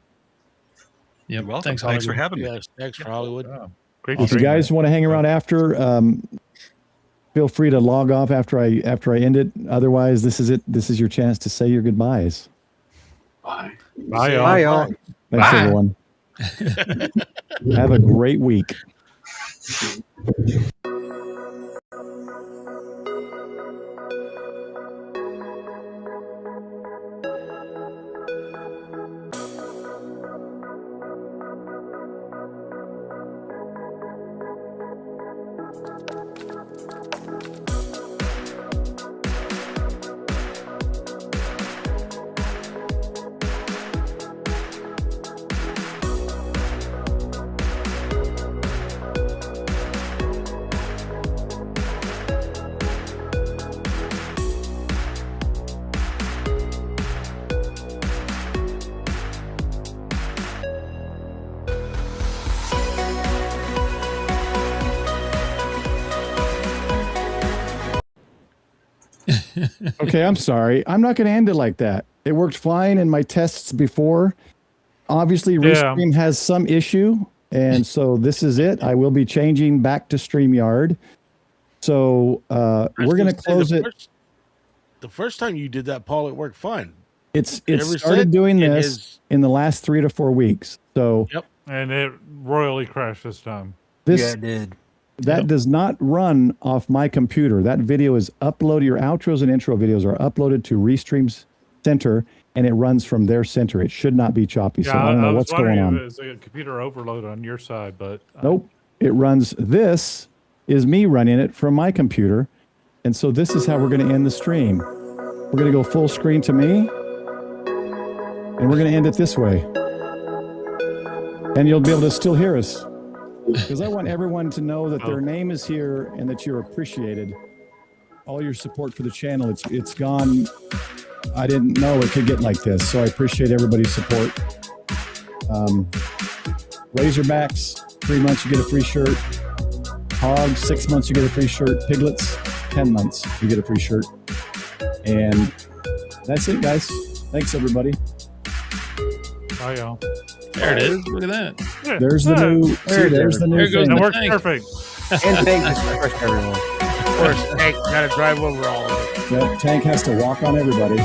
Yep. You're welcome. Thanks, Thanks for Hollywood. having me. Yes, thanks for Hollywood. Great. If you guys want to hang around after, feel free to log off after I end it. Otherwise, this is it. This is your chance to say your goodbyes. Bye. Bye, y'all. Bye, y'all. Thanks, Bye. everyone. Have a great week. Okay, I'm sorry. I'm not going to end it like that. It worked fine in my tests before. Obviously, Restream has some issue, and so this is it. I will be changing back to StreamYard. So we're going to close it. The first time you did that, Paul, it worked fine. It started doing this in the last 3 to 4 weeks. So and it royally crashed this time. Yeah, it did. That does not run off my computer. That video is uploaded. Your outros and intro videos are uploaded to Restream's center, and it runs from their center. It should not be choppy. Yeah, so I don't know what's going on. It's a computer overload on your side, but Nope. It runs. This is me running it from my computer. And so this is how we're going to end the stream. We're going to go full screen to me. And we're going to end it this way. And you'll be able to still hear us. Because I want everyone to know that their name is here and that you're appreciated. All your support for the channel. It's gone. I didn't know it could get like this. So I appreciate everybody's support. Razorbacks, 3 months you get a free shirt. Hogs, 6 months you get a free shirt. Piglets, 10 months you get a free shirt. And that's it, guys. Thanks, everybody. bye, y'all. There it is. Look at that. There's the new. There's the new. There goes thing. That the works tank. perfect. And thank you so much, everyone. Of course, Hank got to drive over all of it. That tank has to walk on everybody.